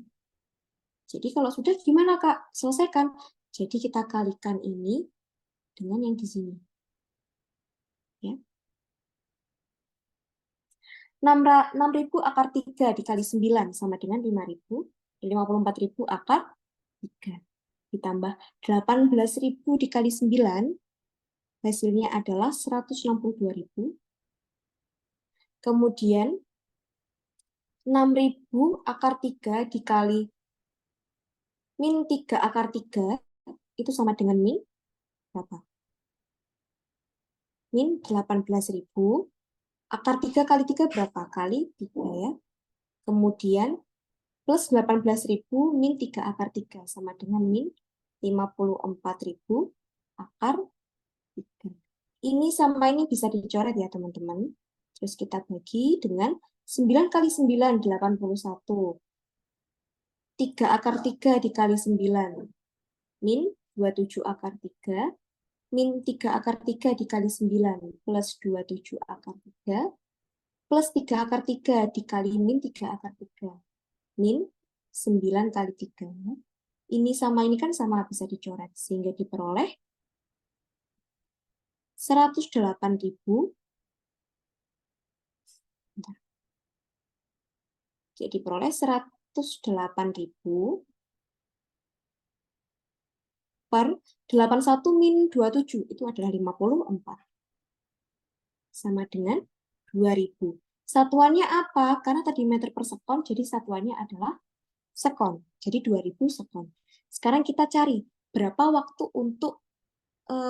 Jadi kalau sudah gimana Kak? Selesaikan. Jadi kita kalikan ini dengan yang di sini. Ya. 6.000 akar 3 dikali 9 sama dengan 5.000. 54.000 akar 3. Ditambah 18.000 dikali 9, hasilnya adalah 162.000. Kemudian 6.000 akar 3 dikali min 3 akar 3 itu sama dengan min berapa? Min 18.000. Akar 3 kali 3 berapa? Kali 3 ya. Kemudian plus 18.000 min 3 akar 3 sama dengan min 54.000 akar 3. Ini sama ini bisa dicoret ya teman-teman. Terus kita bagi dengan 9 kali 9, 81. 3 akar 3 dikali 9, min 27 akar 3, min 3 akar 3 dikali 9, plus 27 akar 3, plus 3 akar 3 dikali min 3 akar 3, min 9 kali 3. Ini sama ini kan sama bisa dicoret, sehingga diperoleh 108.000. Jadi diperoleh 108.000 per 81 min 27, itu adalah 54. Sama dengan 2000. Satuannya apa? Karena tadi meter per sekon, jadi satuannya adalah sekon. Jadi 2000 sekon. Sekarang kita cari berapa waktu untuk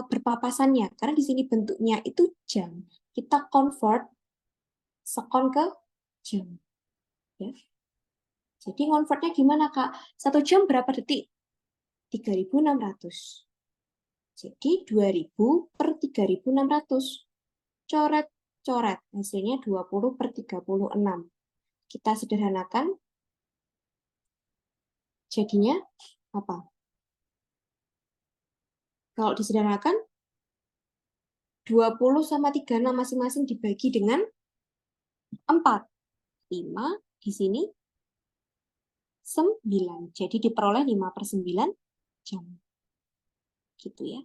berpapasannya. Karena di sini bentuknya itu jam. Kita convert sekon ke jam. Ya. Jadi convertnya gimana, Kak? 1 jam berapa detik? 3.600. Jadi 2000 per 3.600. Coret-coret. Hasilnya 20/36. Kita sederhanakan. Jadinya apa? Kalau disederhanakan, 20 sama 36 masing-masing dibagi dengan 4. 5 di sini 9. Jadi diperoleh 5/9 jam. Gitu ya.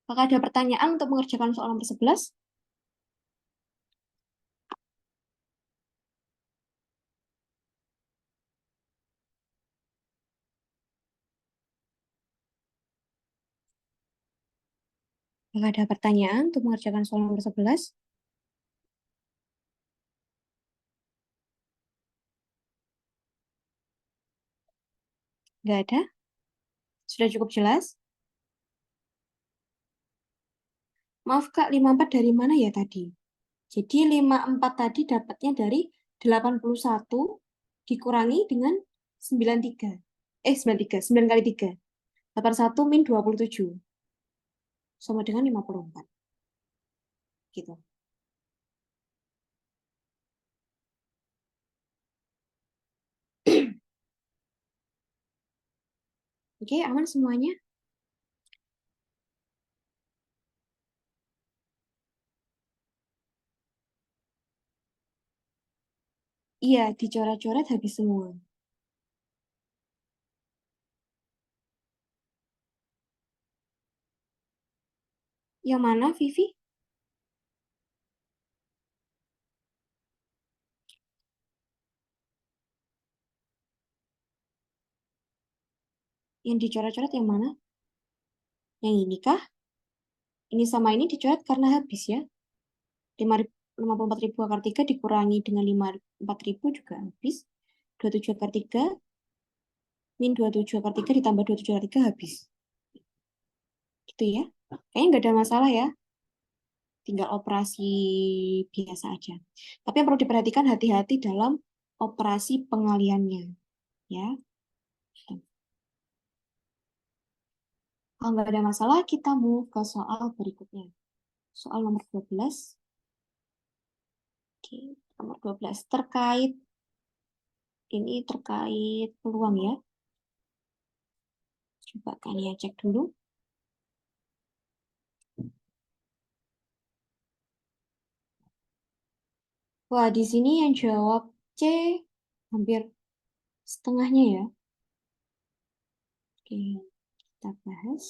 Apakah ada pertanyaan untuk mengerjakan soal nomor 11? Apakah ada pertanyaan untuk mengerjakan soal nomor 11? Nggak ada? Sudah cukup jelas? Maaf Kak, 54 dari mana ya tadi? Jadi 54 tadi dapatnya dari 81 dikurangi dengan 93. 93, 9 kali 3. 81 min 27. Sama dengan 54. Gitu. Oke, aman semuanya? Iya, dicoret-coret habis semua. Yang mana, Vivi? Yang dicoret-coret yang mana? Yang ini kah? Ini sama ini dicoret karena habis ya. 54.000 akar 3 dikurangi dengan 54.000 juga habis. 27 akar 3 min 27 akar 3 ditambah 27 akar 3 habis. Gitu ya. Kayaknya nggak ada masalah ya. Tinggal operasi biasa aja. Tapi yang perlu diperhatikan hati-hati dalam operasi pengaliannya. Ya. Kalau nggak ada masalah, kita move ke soal berikutnya. Soal nomor 12. Oke, nomor 12. Ini terkait peluang ya. Coba kalian cek dulu. Wah, di sini yang jawab C hampir setengahnya ya. Oke, kita bahas.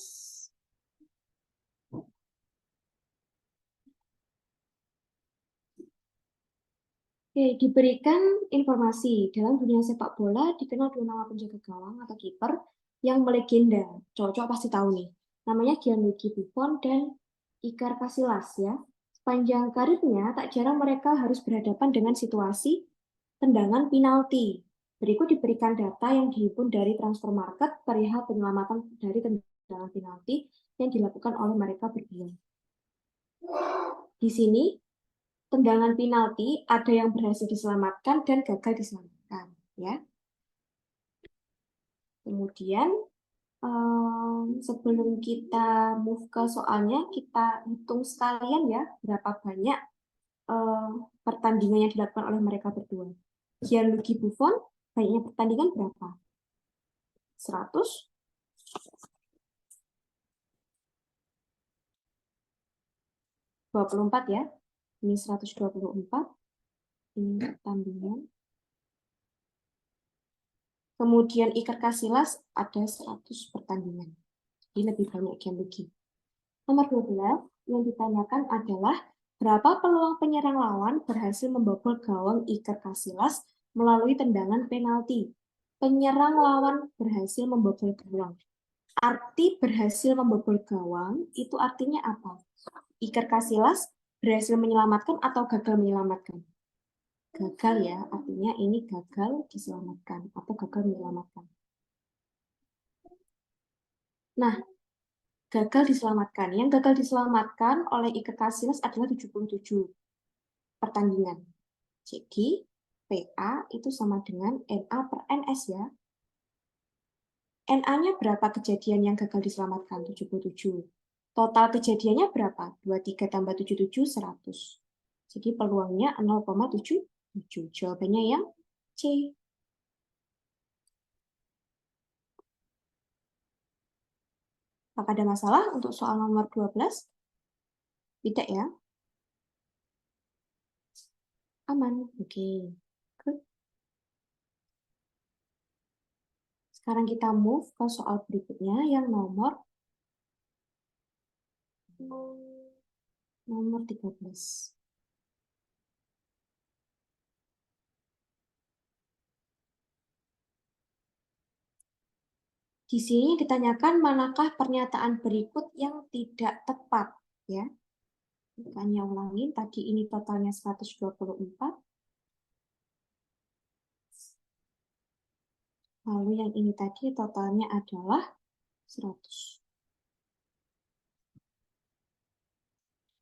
Oke, diberikan informasi dalam dunia sepak bola dikenal dengan nama penjaga gawang atau kiper yang melegenda. Cocok pasti tahu nih. Namanya Gianluigi Buffon dan Iker Casillas ya. Sepanjang karirnya tak jarang mereka harus berhadapan dengan situasi tendangan penalti. Berikut diberikan data yang dihimpun dari transfer market perihal penyelamatan dari tendangan penalti yang dilakukan oleh mereka berdua. Di sini tendangan penalti ada yang berhasil diselamatkan dan gagal diselamatkan, ya. Kemudian sebelum kita move ke soalnya, kita hitung sekalian ya berapa banyak pertandingan yang dilakukan oleh mereka berdua. Gianluigi Buffon banyaknya pertandingan berapa? 100. 24 ya. Ini 124. Ini pertandingan. Kemudian Iker Casillas ada 100 pertandingan. Jadi lebih banyak Gianluigi. Nomor 12 yang ditanyakan adalah berapa peluang penyerang lawan berhasil membobol gawang Iker Casillas melalui tendangan penalti. Penyerang lawan berhasil membobol gawang. Arti berhasil membobol gawang itu artinya apa? Iker Casillas berhasil menyelamatkan atau gagal menyelamatkan? Gagal ya, artinya ini gagal diselamatkan atau gagal menyelamatkan. Nah, gagal diselamatkan. Yang gagal diselamatkan oleh Iker Casillas adalah 77 pertandingan. Jadi, PA itu sama dengan NA per NS ya. NA-nya berapa kejadian yang gagal diselamatkan? 77. Total kejadiannya berapa? 23 tambah 77, 100. Jadi peluangnya 0,77. Jawabannya yang C. Apakah ada masalah untuk soal nomor 12? Tidak ya? Aman. Oke. Good. Sekarang kita move ke soal berikutnya yang nomor 13. Di sini ditanyakan manakah pernyataan berikut yang tidak tepat, ya. Tanya ulangin, tadi ini totalnya 124. Lalu yang ini tadi totalnya adalah 100.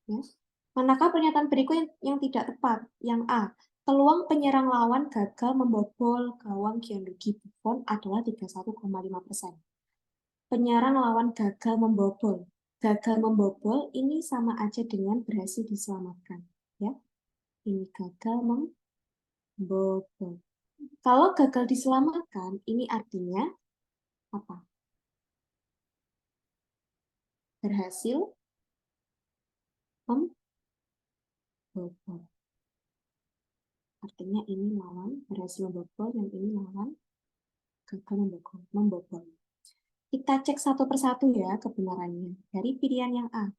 Ya. Manakah pernyataan berikut yang tidak tepat? Yang A, peluang penyerang lawan gagal membobol gawang Gianluigi Buffon adalah 31,5%. Penyerang lawan gagal membobol. Gagal membobol ini sama aja dengan berhasil diselamatkan. Ya, ini gagal membobol. Kalau gagal diselamatkan, ini artinya apa? Berhasil membobol. Artinya ini lawan berhasil membobol, yang ini lawan gagal membobol. Kita cek satu persatu ya kebenarannya. Dari pilihan yang A.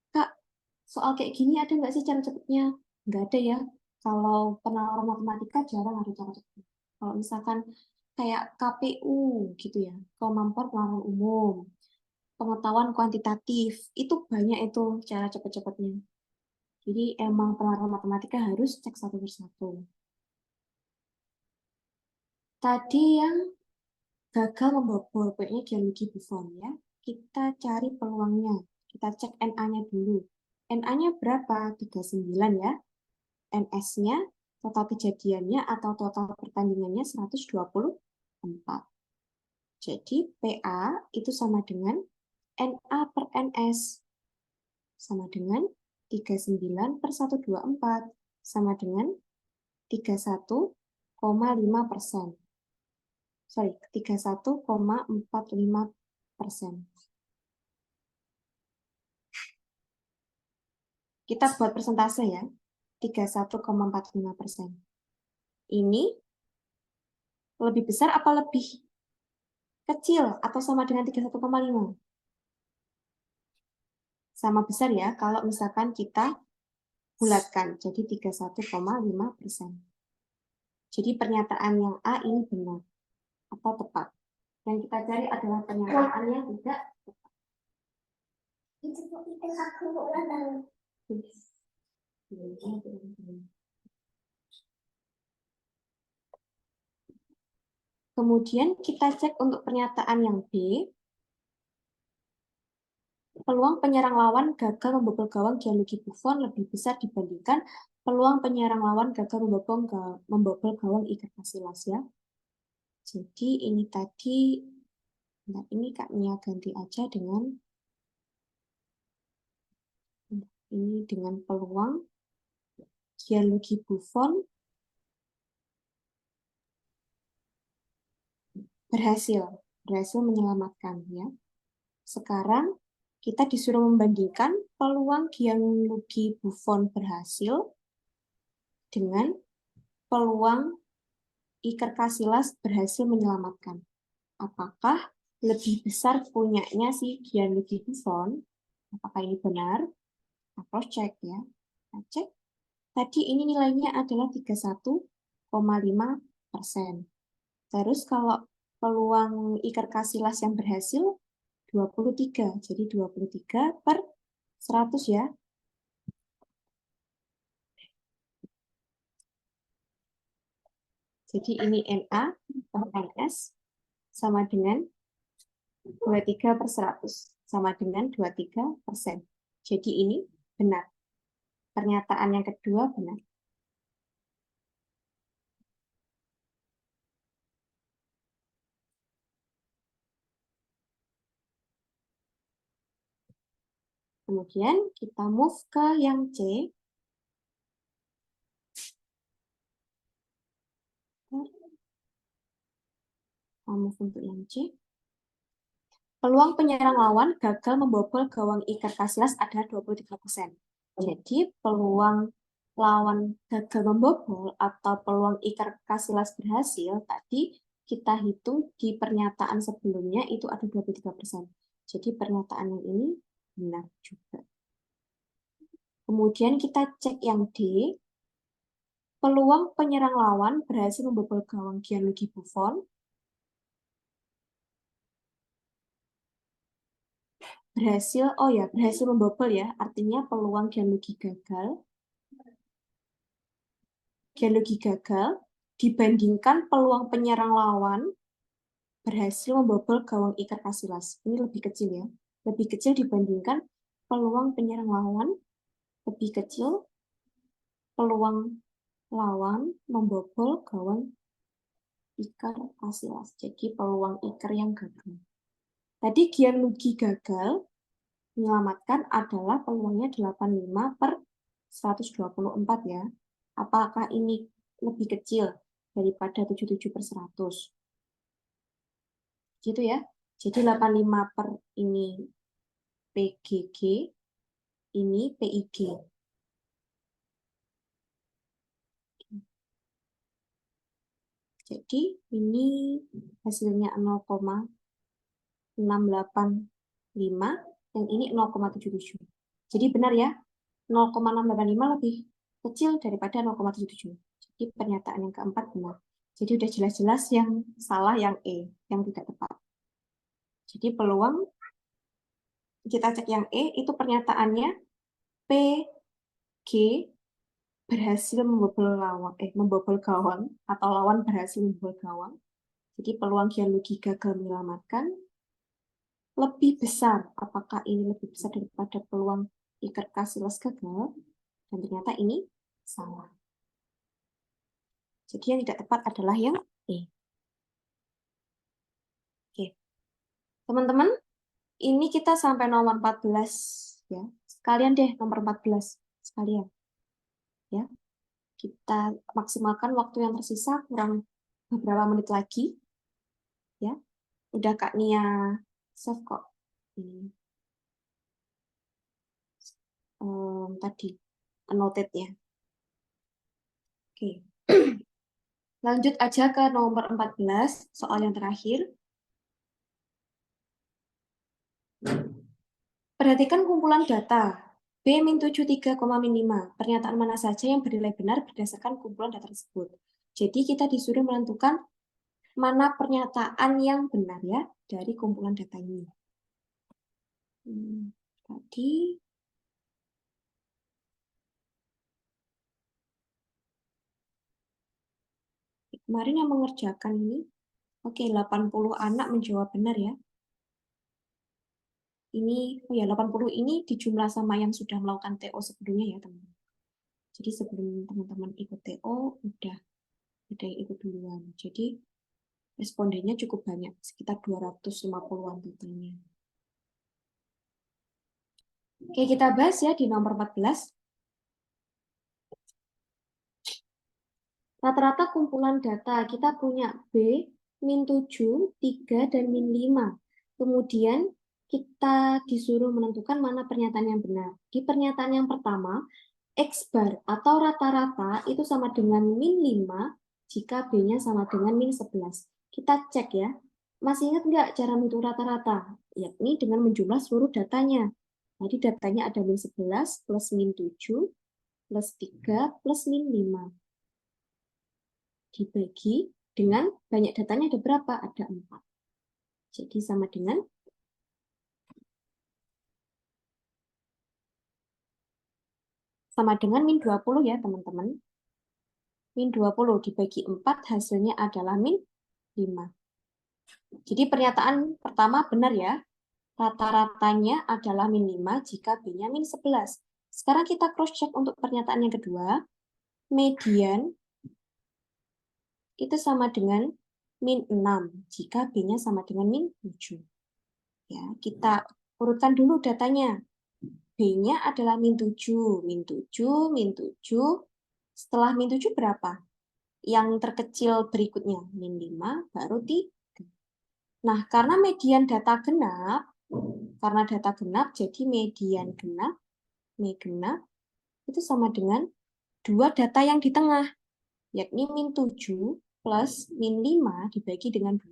Kak, soal kayak gini ada nggak sih cara cepatnya? Nggak ada ya. Kalau penalaran matematika jarang ada cara cepatnya. Kalau misalkan kayak KPU gitu ya, kemampuan penalaran umum, pengetahuan kuantitatif, itu banyak itu cara cepet-cepetnya. Jadi emang penalaran matematika harus cek satu persatu. Tadi yang gagal membobol, kayaknya Gianluigi Buffon ya. Kita cari peluangnya. Kita cek NA-nya dulu. NA-nya berapa? 39 ya. NS-nya, total kejadiannya atau total pertandingannya 124. Jadi PA itu sama dengan NA per NS. Sama dengan 39 per 124. Sama dengan 31,5%. Sorry, 31,45%. Kita buat persentase ya, 31,45%. Ini lebih besar apa lebih kecil atau sama dengan 31,5? Sama besar ya, kalau misalkan kita bulatkan, jadi 31,5%. Jadi pernyataan yang A ini benar atau tepat. Yang kita cari adalah pernyataan yang tidak tepat. Kemudian kita cek untuk pernyataan yang B. Peluang penyerang lawan gagal membobol gawang Gianluigi Buffon lebih besar dibandingkan peluang penyerang lawan gagal membobol gawang Iker Casillas ya. Jadi ini tadi, nah ini Kak Mia ganti aja dengan ini dengan peluang Gianluigi Buffon berhasil menyelamatkan ya. Sekarang kita disuruh membandingkan peluang Gianluigi Buffon berhasil dengan peluang Iker Casillas berhasil menyelamatkan. Apakah lebih besar punyanya si Gianluigi Buffon? Apakah ini benar? Kita cross check ya. Kita cek. Tadi ini nilainya adalah 31,5%. Terus kalau peluang Iker Casillas yang berhasil 23. Jadi 23 per 100 ya. Jadi ini NA per NS sama dengan 23 per 100. Sama dengan 23%. Jadi ini benar. Pernyataan yang kedua benar. Kemudian kita move ke yang C. Kita move untuk yang C. Peluang penyerang lawan gagal membobol gawang Iker Casillas adalah 23%. Jadi peluang lawan gagal membobol atau peluang Iker Casillas berhasil, tadi kita hitung di pernyataan sebelumnya itu ada 23%. Jadi pernyataan yang ini benar juga. Kemudian kita cek yang D, peluang penyerang lawan berhasil membobol gawang Gianluigi Buffon. Berhasil membobol ya, artinya peluang Gianluigi gagal dibandingkan peluang penyerang lawan berhasil membobol gawang Iker Casillas. Ini lebih kecil ya, lebih kecil dibandingkan peluang penyerang lawan, lebih kecil peluang lawan membobol gawang Iker Casillas. Jadi peluang Iker yang gagal. Tadi Gianluigi gagal menyelamatkan adalah peluangnya 85/124 ya. Apakah ini lebih kecil daripada 77/100? Gitu ya. Jadi 85 per ini PGG, ini PIG. Jadi ini hasilnya 0,685, yang ini 0,77. Jadi benar ya, 0,685 lebih kecil daripada 0,77. Jadi pernyataan yang keempat benar. Jadi udah jelas-jelas yang salah yang E, yang tidak tepat. Jadi peluang, kita cek yang E, itu pernyataannya PG berhasil membobol gawang, atau lawan berhasil membobol gawang. Jadi peluang Gianluigi gagal menyelamatkan lebih besar. Apakah ini lebih besar daripada peluang Iker Casillas gagal? Dan ternyata ini salah. Jadi yang tidak tepat adalah yang E. Oke. Teman-teman, ini kita sampai nomor 14 ya. Sekalian deh nomor 14 sekalian. Ya. Kita maksimalkan waktu yang tersisa kurang beberapa menit lagi. Ya. Udah Kak Nia save kok. Ini. Tadi annotate ya. Oke. Lanjut aja ke nomor 14, soal yang terakhir. Perhatikan kumpulan data. B-73,5. Pernyataan mana saja yang bernilai benar berdasarkan kumpulan data tersebut. Jadi kita disuruh menentukan mana pernyataan yang benar ya dari kumpulan data ini. Tadi kemarin yang mengerjakan ini, oke, 80 anak menjawab benar ya. Ini, 80 ini dijumlah sama yang sudah melakukan TO sebelumnya ya, teman-teman. Jadi sebelum teman-teman ikut TO, udah ada yang ikut duluan. Jadi respondennya cukup banyak, sekitar 250-an totalnya. Oke, kita bahas ya di nomor 14. Rata-rata kumpulan data, kita punya B, min 7, 3, dan min 5. Kemudian kita disuruh menentukan mana pernyataan yang benar. Di pernyataan yang pertama, X bar atau rata-rata itu sama dengan min 5 jika B-nya sama dengan min 11. Kita cek ya. Masih ingat nggak cara menghitung rata-rata? Yakni dengan menjumlah seluruh datanya. Jadi datanya ada min 11 plus min 7 plus 3 plus min 5. Dibagi dengan banyak datanya ada berapa? Ada 4. Jadi sama dengan min 20 ya teman-teman. Min 20 dibagi 4 hasilnya adalah min 5. Jadi pernyataan pertama benar ya. Rata-ratanya adalah min 5 jika B-nya min 11. Sekarang kita cross-check untuk pernyataan yang kedua. Median itu sama dengan min 6 jika B-nya sama dengan min 7. Ya, kita urutkan dulu datanya. B-nya adalah min 7, min 7, min 7. Setelah min 7 berapa? Yang terkecil berikutnya, min 5, baru 3. Nah, karena median data genap, jadi median genap, itu sama dengan dua data yang di tengah, yakni min 7 plus min 5 dibagi dengan 2,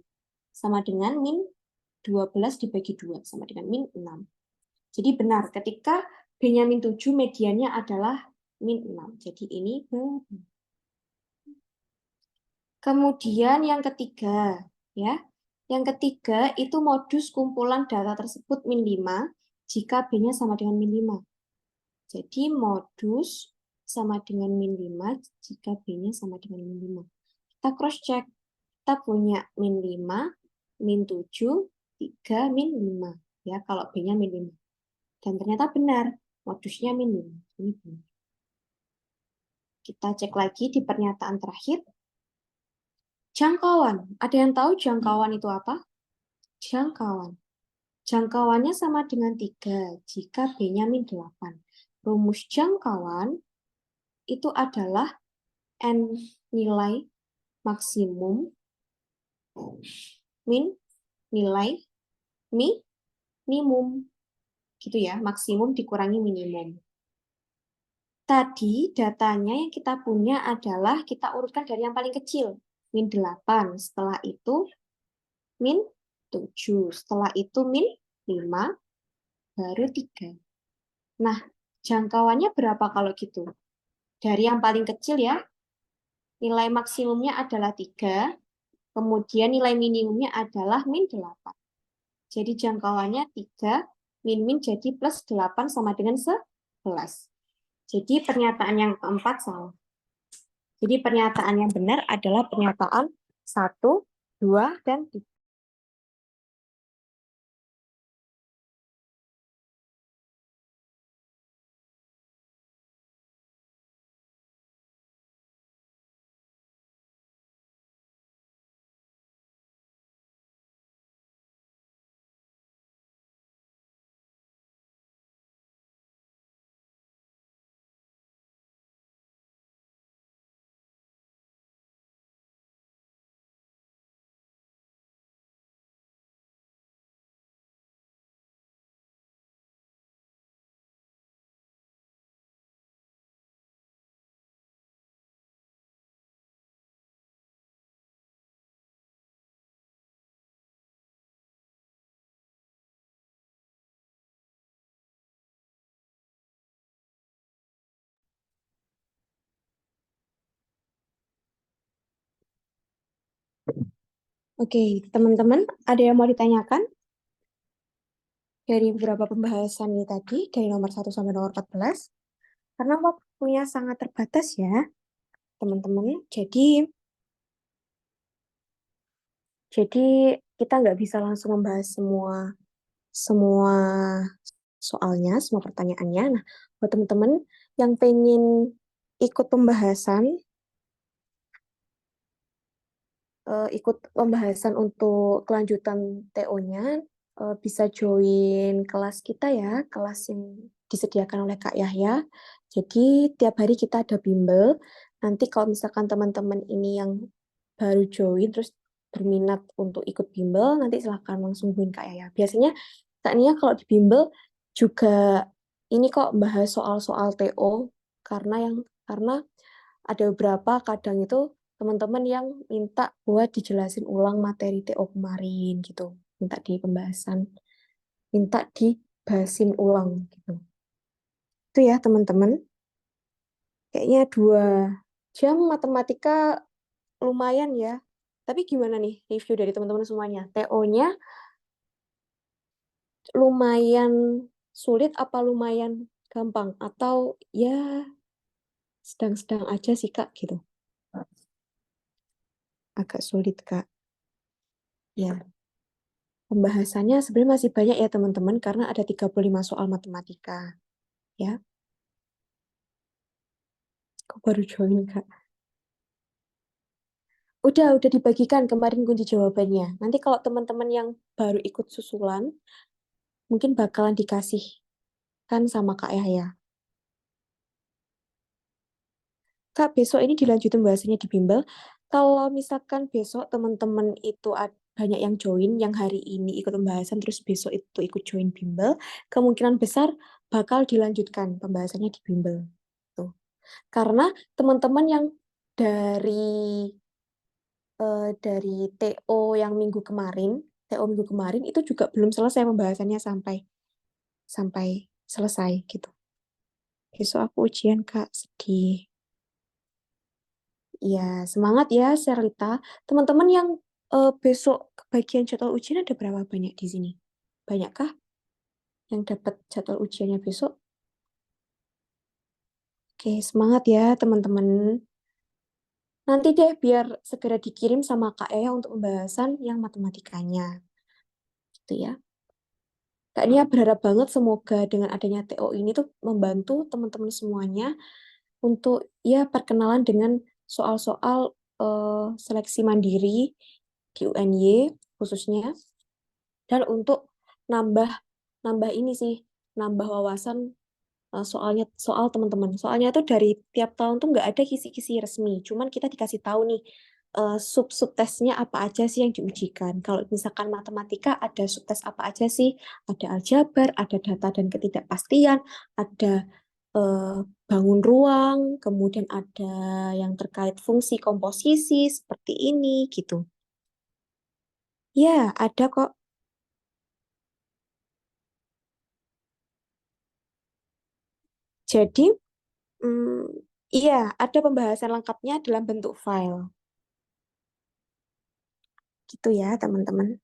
sama dengan min 12 dibagi 2, sama dengan min 6. Jadi benar, ketika B-nya min 7, mediannya adalah min 6. Jadi ini benar. Kemudian yang ketiga, ya. Yang ketiga itu modus kumpulan data tersebut min 5 jika B-nya sama dengan min 5. Jadi modus sama dengan min 5 jika B-nya sama dengan min 5. Kita cross check. Kita punya min 5, min 7, 3, min 5. Ya, kalau B-nya min 5. Dan ternyata benar, modusnya min 5. Ini benar. Kita cek lagi di pernyataan terakhir. Jangkauan. Ada yang tahu jangkauan itu apa? Jangkauan. Jangkauannya sama dengan 3 jika B-nya min 8. Rumus jangkauan itu adalah N nilai maksimum min nilai minimum. Gitu ya, maksimum dikurangi minimum. Tadi datanya yang kita punya adalah kita urutkan dari yang paling kecil, min 8. Setelah itu min 7. Setelah itu min 5, baru 3. Nah, jangkauannya berapa kalau gitu? Dari yang paling kecil ya, nilai maksimumnya adalah 3, kemudian nilai minimumnya adalah min 8. Jadi jangkauannya 3, min jadi plus 8 sama dengan 11. Jadi pernyataan yang keempat salah. Jadi pernyataan yang benar adalah pernyataan 1, 2, dan 3. Oke, teman-teman, ada yang mau ditanyakan dari beberapa pembahasan ini tadi, dari nomor 1 sampai nomor 14? Karena waktunya sangat terbatas ya, teman-teman. Jadi kita nggak bisa langsung membahas semua soalnya, semua pertanyaannya. Nah, buat teman-teman yang pengen ikut pembahasan untuk kelanjutan TO-nya, bisa join kelas kita ya, kelas yang disediakan oleh Kak Yahya. Jadi tiap hari kita ada bimbel. Nanti kalau misalkan teman-teman ini yang baru join terus berminat untuk ikut bimbel, nanti silahkan langsung hubungin Kak Yahya. Biasanya Kak Nia kalau di bimbel juga ini kok bahas soal-soal TO, karena ada beberapa kadang itu teman-teman yang minta buat dijelasin ulang materi TO kemarin gitu, minta dibahasin ulang gitu. Itu ya teman-teman. Kayaknya 2 jam matematika lumayan ya. Tapi gimana nih review dari teman-teman semuanya? TO-nya lumayan sulit apa lumayan gampang? Atau ya sedang-sedang aja sih Kak gitu. Agak sulit Kak. Ya. Pembahasannya sebenarnya masih banyak ya teman-teman karena ada 35 soal matematika. Ya. Kok baru join Kak? Udah dibagikan kemarin kunci jawabannya. Nanti kalau teman-teman yang baru ikut susulan, mungkin bakalan dikasih kan sama Kak Yahya. Kak, besok ini dilanjutin bahasanya di bimbel. Kalau misalkan besok teman-teman itu banyak yang join, yang hari ini ikut pembahasan, terus besok itu ikut join bimbel, kemungkinan besar bakal dilanjutkan pembahasannya di bimbel. Tuh. Karena teman-teman yang dari TO minggu kemarin itu juga belum selesai pembahasannya sampai selesai gitu. Besok aku ujian, Kak, sedih. Ya, semangat ya, Sherlita. Teman-teman yang besok kebagian jadwal ujian ada berapa banyak di sini? Banyakkah yang dapat jadwal ujiannya besok? Oke, semangat ya, teman-teman. Nanti deh biar segera dikirim sama Kak Ea untuk pembahasan yang matematikanya. Gitu ya. Kak Nia berharap banget semoga dengan adanya TO ini tuh membantu teman-teman semuanya untuk ya perkenalan dengan soal-soal seleksi mandiri di UNY khususnya, dan untuk nambah nambah ini sih, nambah wawasan soal teman-teman. Soalnya tuh dari tiap tahun tuh nggak ada kisi-kisi resmi, cuman kita dikasih tahu nih sub-sub tesnya apa aja sih yang diujikan. Kalau misalkan matematika ada subtes apa aja sih? Ada aljabar, ada data dan ketidakpastian, ada eh, bangun ruang, kemudian ada yang terkait fungsi komposisi seperti ini gitu. Ya, ada kok. Jadi, mm, iya, ada pembahasan lengkapnya dalam bentuk file. Gitu ya, teman-teman.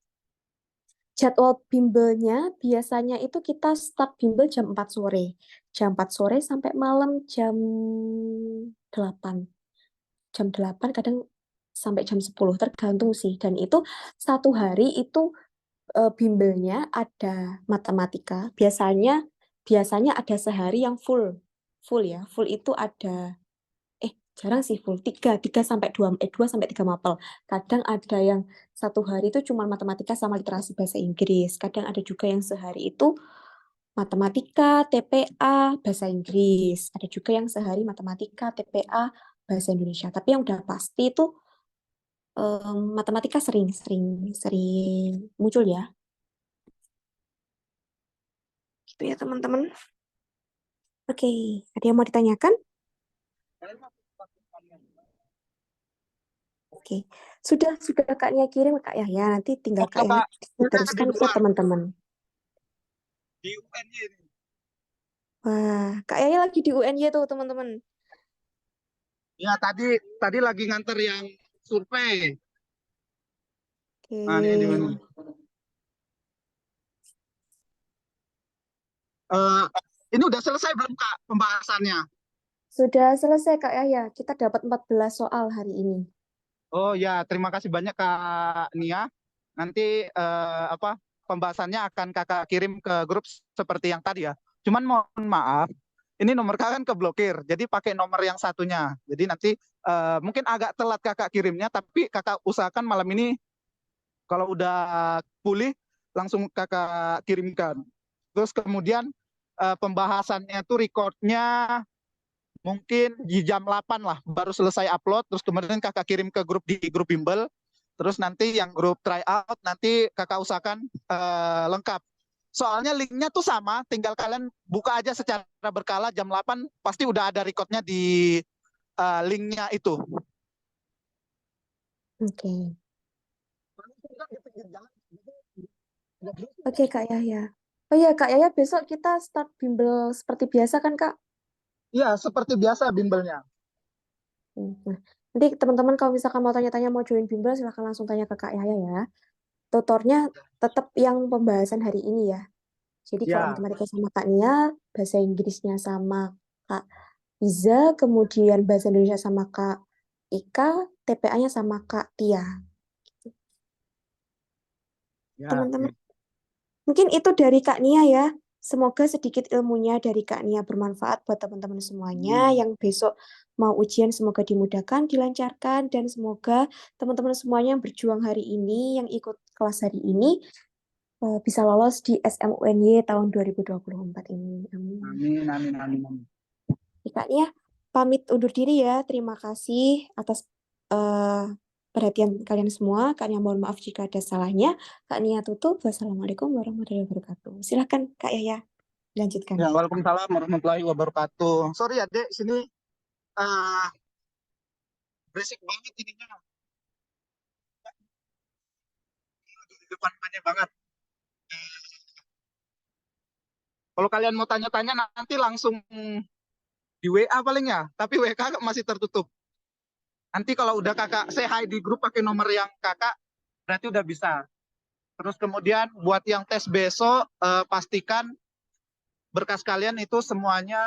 Jadwal bimbelnya biasanya itu kita start bimbel jam 4 sore. Jam 4 sore sampai malam jam 8. Jam 8 kadang sampai jam 10 tergantung sih. Dan itu satu hari itu bimbelnya ada matematika. Biasanya ada sehari yang full. Full ya. Full itu ada jarang sih full. Dua sampai tiga mapel. Kadang ada yang satu hari itu cuma matematika sama literasi bahasa Inggris. Kadang ada juga yang sehari itu matematika, TPA, bahasa Inggris. Ada juga yang sehari matematika, TPA, bahasa Indonesia. Tapi yang udah pasti itu matematika sering sering sering muncul ya. Gitu ya teman-teman. Oke, ada yang mau ditanyakan? Oke, sudah Kaknya kirim Kak Yahya. Nanti tinggal Kak Halo Yahya Kak, saya di diteruskan ke luar teman-teman. di UNY ini. Wah, Kak Yahya lagi di UNY tuh teman-teman. Ya tadi lagi nganter yang survei. Nah ini di mana? Oke, Eh, ini udah selesai belum Kak pembahasannya? sudah selesai Kak Yahya. Kita dapat 14 soal hari ini. Oh ya, terima kasih banyak Kak Nia. Nanti apa pembahasannya akan Kakak kirim ke grup seperti yang tadi ya. Cuman mohon maaf, ini nomor Kakak kan keblokir. Jadi pakai nomor yang satunya. Jadi nanti mungkin agak telat Kakak kirimnya, tapi Kakak usahakan malam ini kalau udah pulih langsung Kakak kirimkan. Terus kemudian pembahasannya tuh recordnya mungkin di jam 8 lah baru selesai upload. Terus kemudian Kakak kirim ke grup bimbel. Terus nanti yang grup tryout nanti Kakak usahakan lengkap. Soalnya linknya tuh sama, tinggal kalian buka aja secara berkala jam 8 pasti udah ada recordnya di linknya itu. Oke, oke Kak Yahya. Oh iya Kak Yahya, besok kita start bimbel seperti biasa kan Kak? Iya, seperti biasa bimbelnya. Nah, nanti teman-teman kalau misalkan mau tanya-tanya mau join bimbel silahkan langsung tanya ke Kak Yahya ya. Tutornya tetap yang pembahasan hari ini ya. Jadi kalau Ya, matematika sama Kak Nia, bahasa Inggrisnya sama Kak Iza, kemudian bahasa Indonesia sama Kak Ika, TPA-nya sama Kak Tia. ya. Teman-teman, mungkin itu dari Kak Nia ya. Semoga sedikit ilmunya dari Kak Nia bermanfaat buat teman-teman semuanya yang besok mau ujian semoga dimudahkan, dilancarkan, dan semoga teman-teman semuanya yang berjuang hari ini, yang ikut kelas hari ini, bisa lolos di SMUNY tahun 2024 ini. Amin. Amin, amin, amin, amin. Kak Nia, pamit undur diri ya. Terima kasih atas eh, perhatian kalian semua. Kak Nia mohon maaf jika ada salahnya. Kak Nia tutup. Wassalamualaikum warahmatullahi wabarakatuh. Silahkan Kak Yahya, lanjutkan. Ya, waalaikumsalam warahmatullahi wabarakatuh. Sorry ya, Dek, sini eh, berisik banget ininya. Di depannya banget. Kalau kalian mau tanya-tanya nanti langsung di WA paling ya. Tapi WA masih tertutup. Nanti kalau udah kakak say hi di grup pakai nomor yang kakak, berarti udah bisa. Terus kemudian buat yang tes besok, pastikan berkas kalian itu semuanya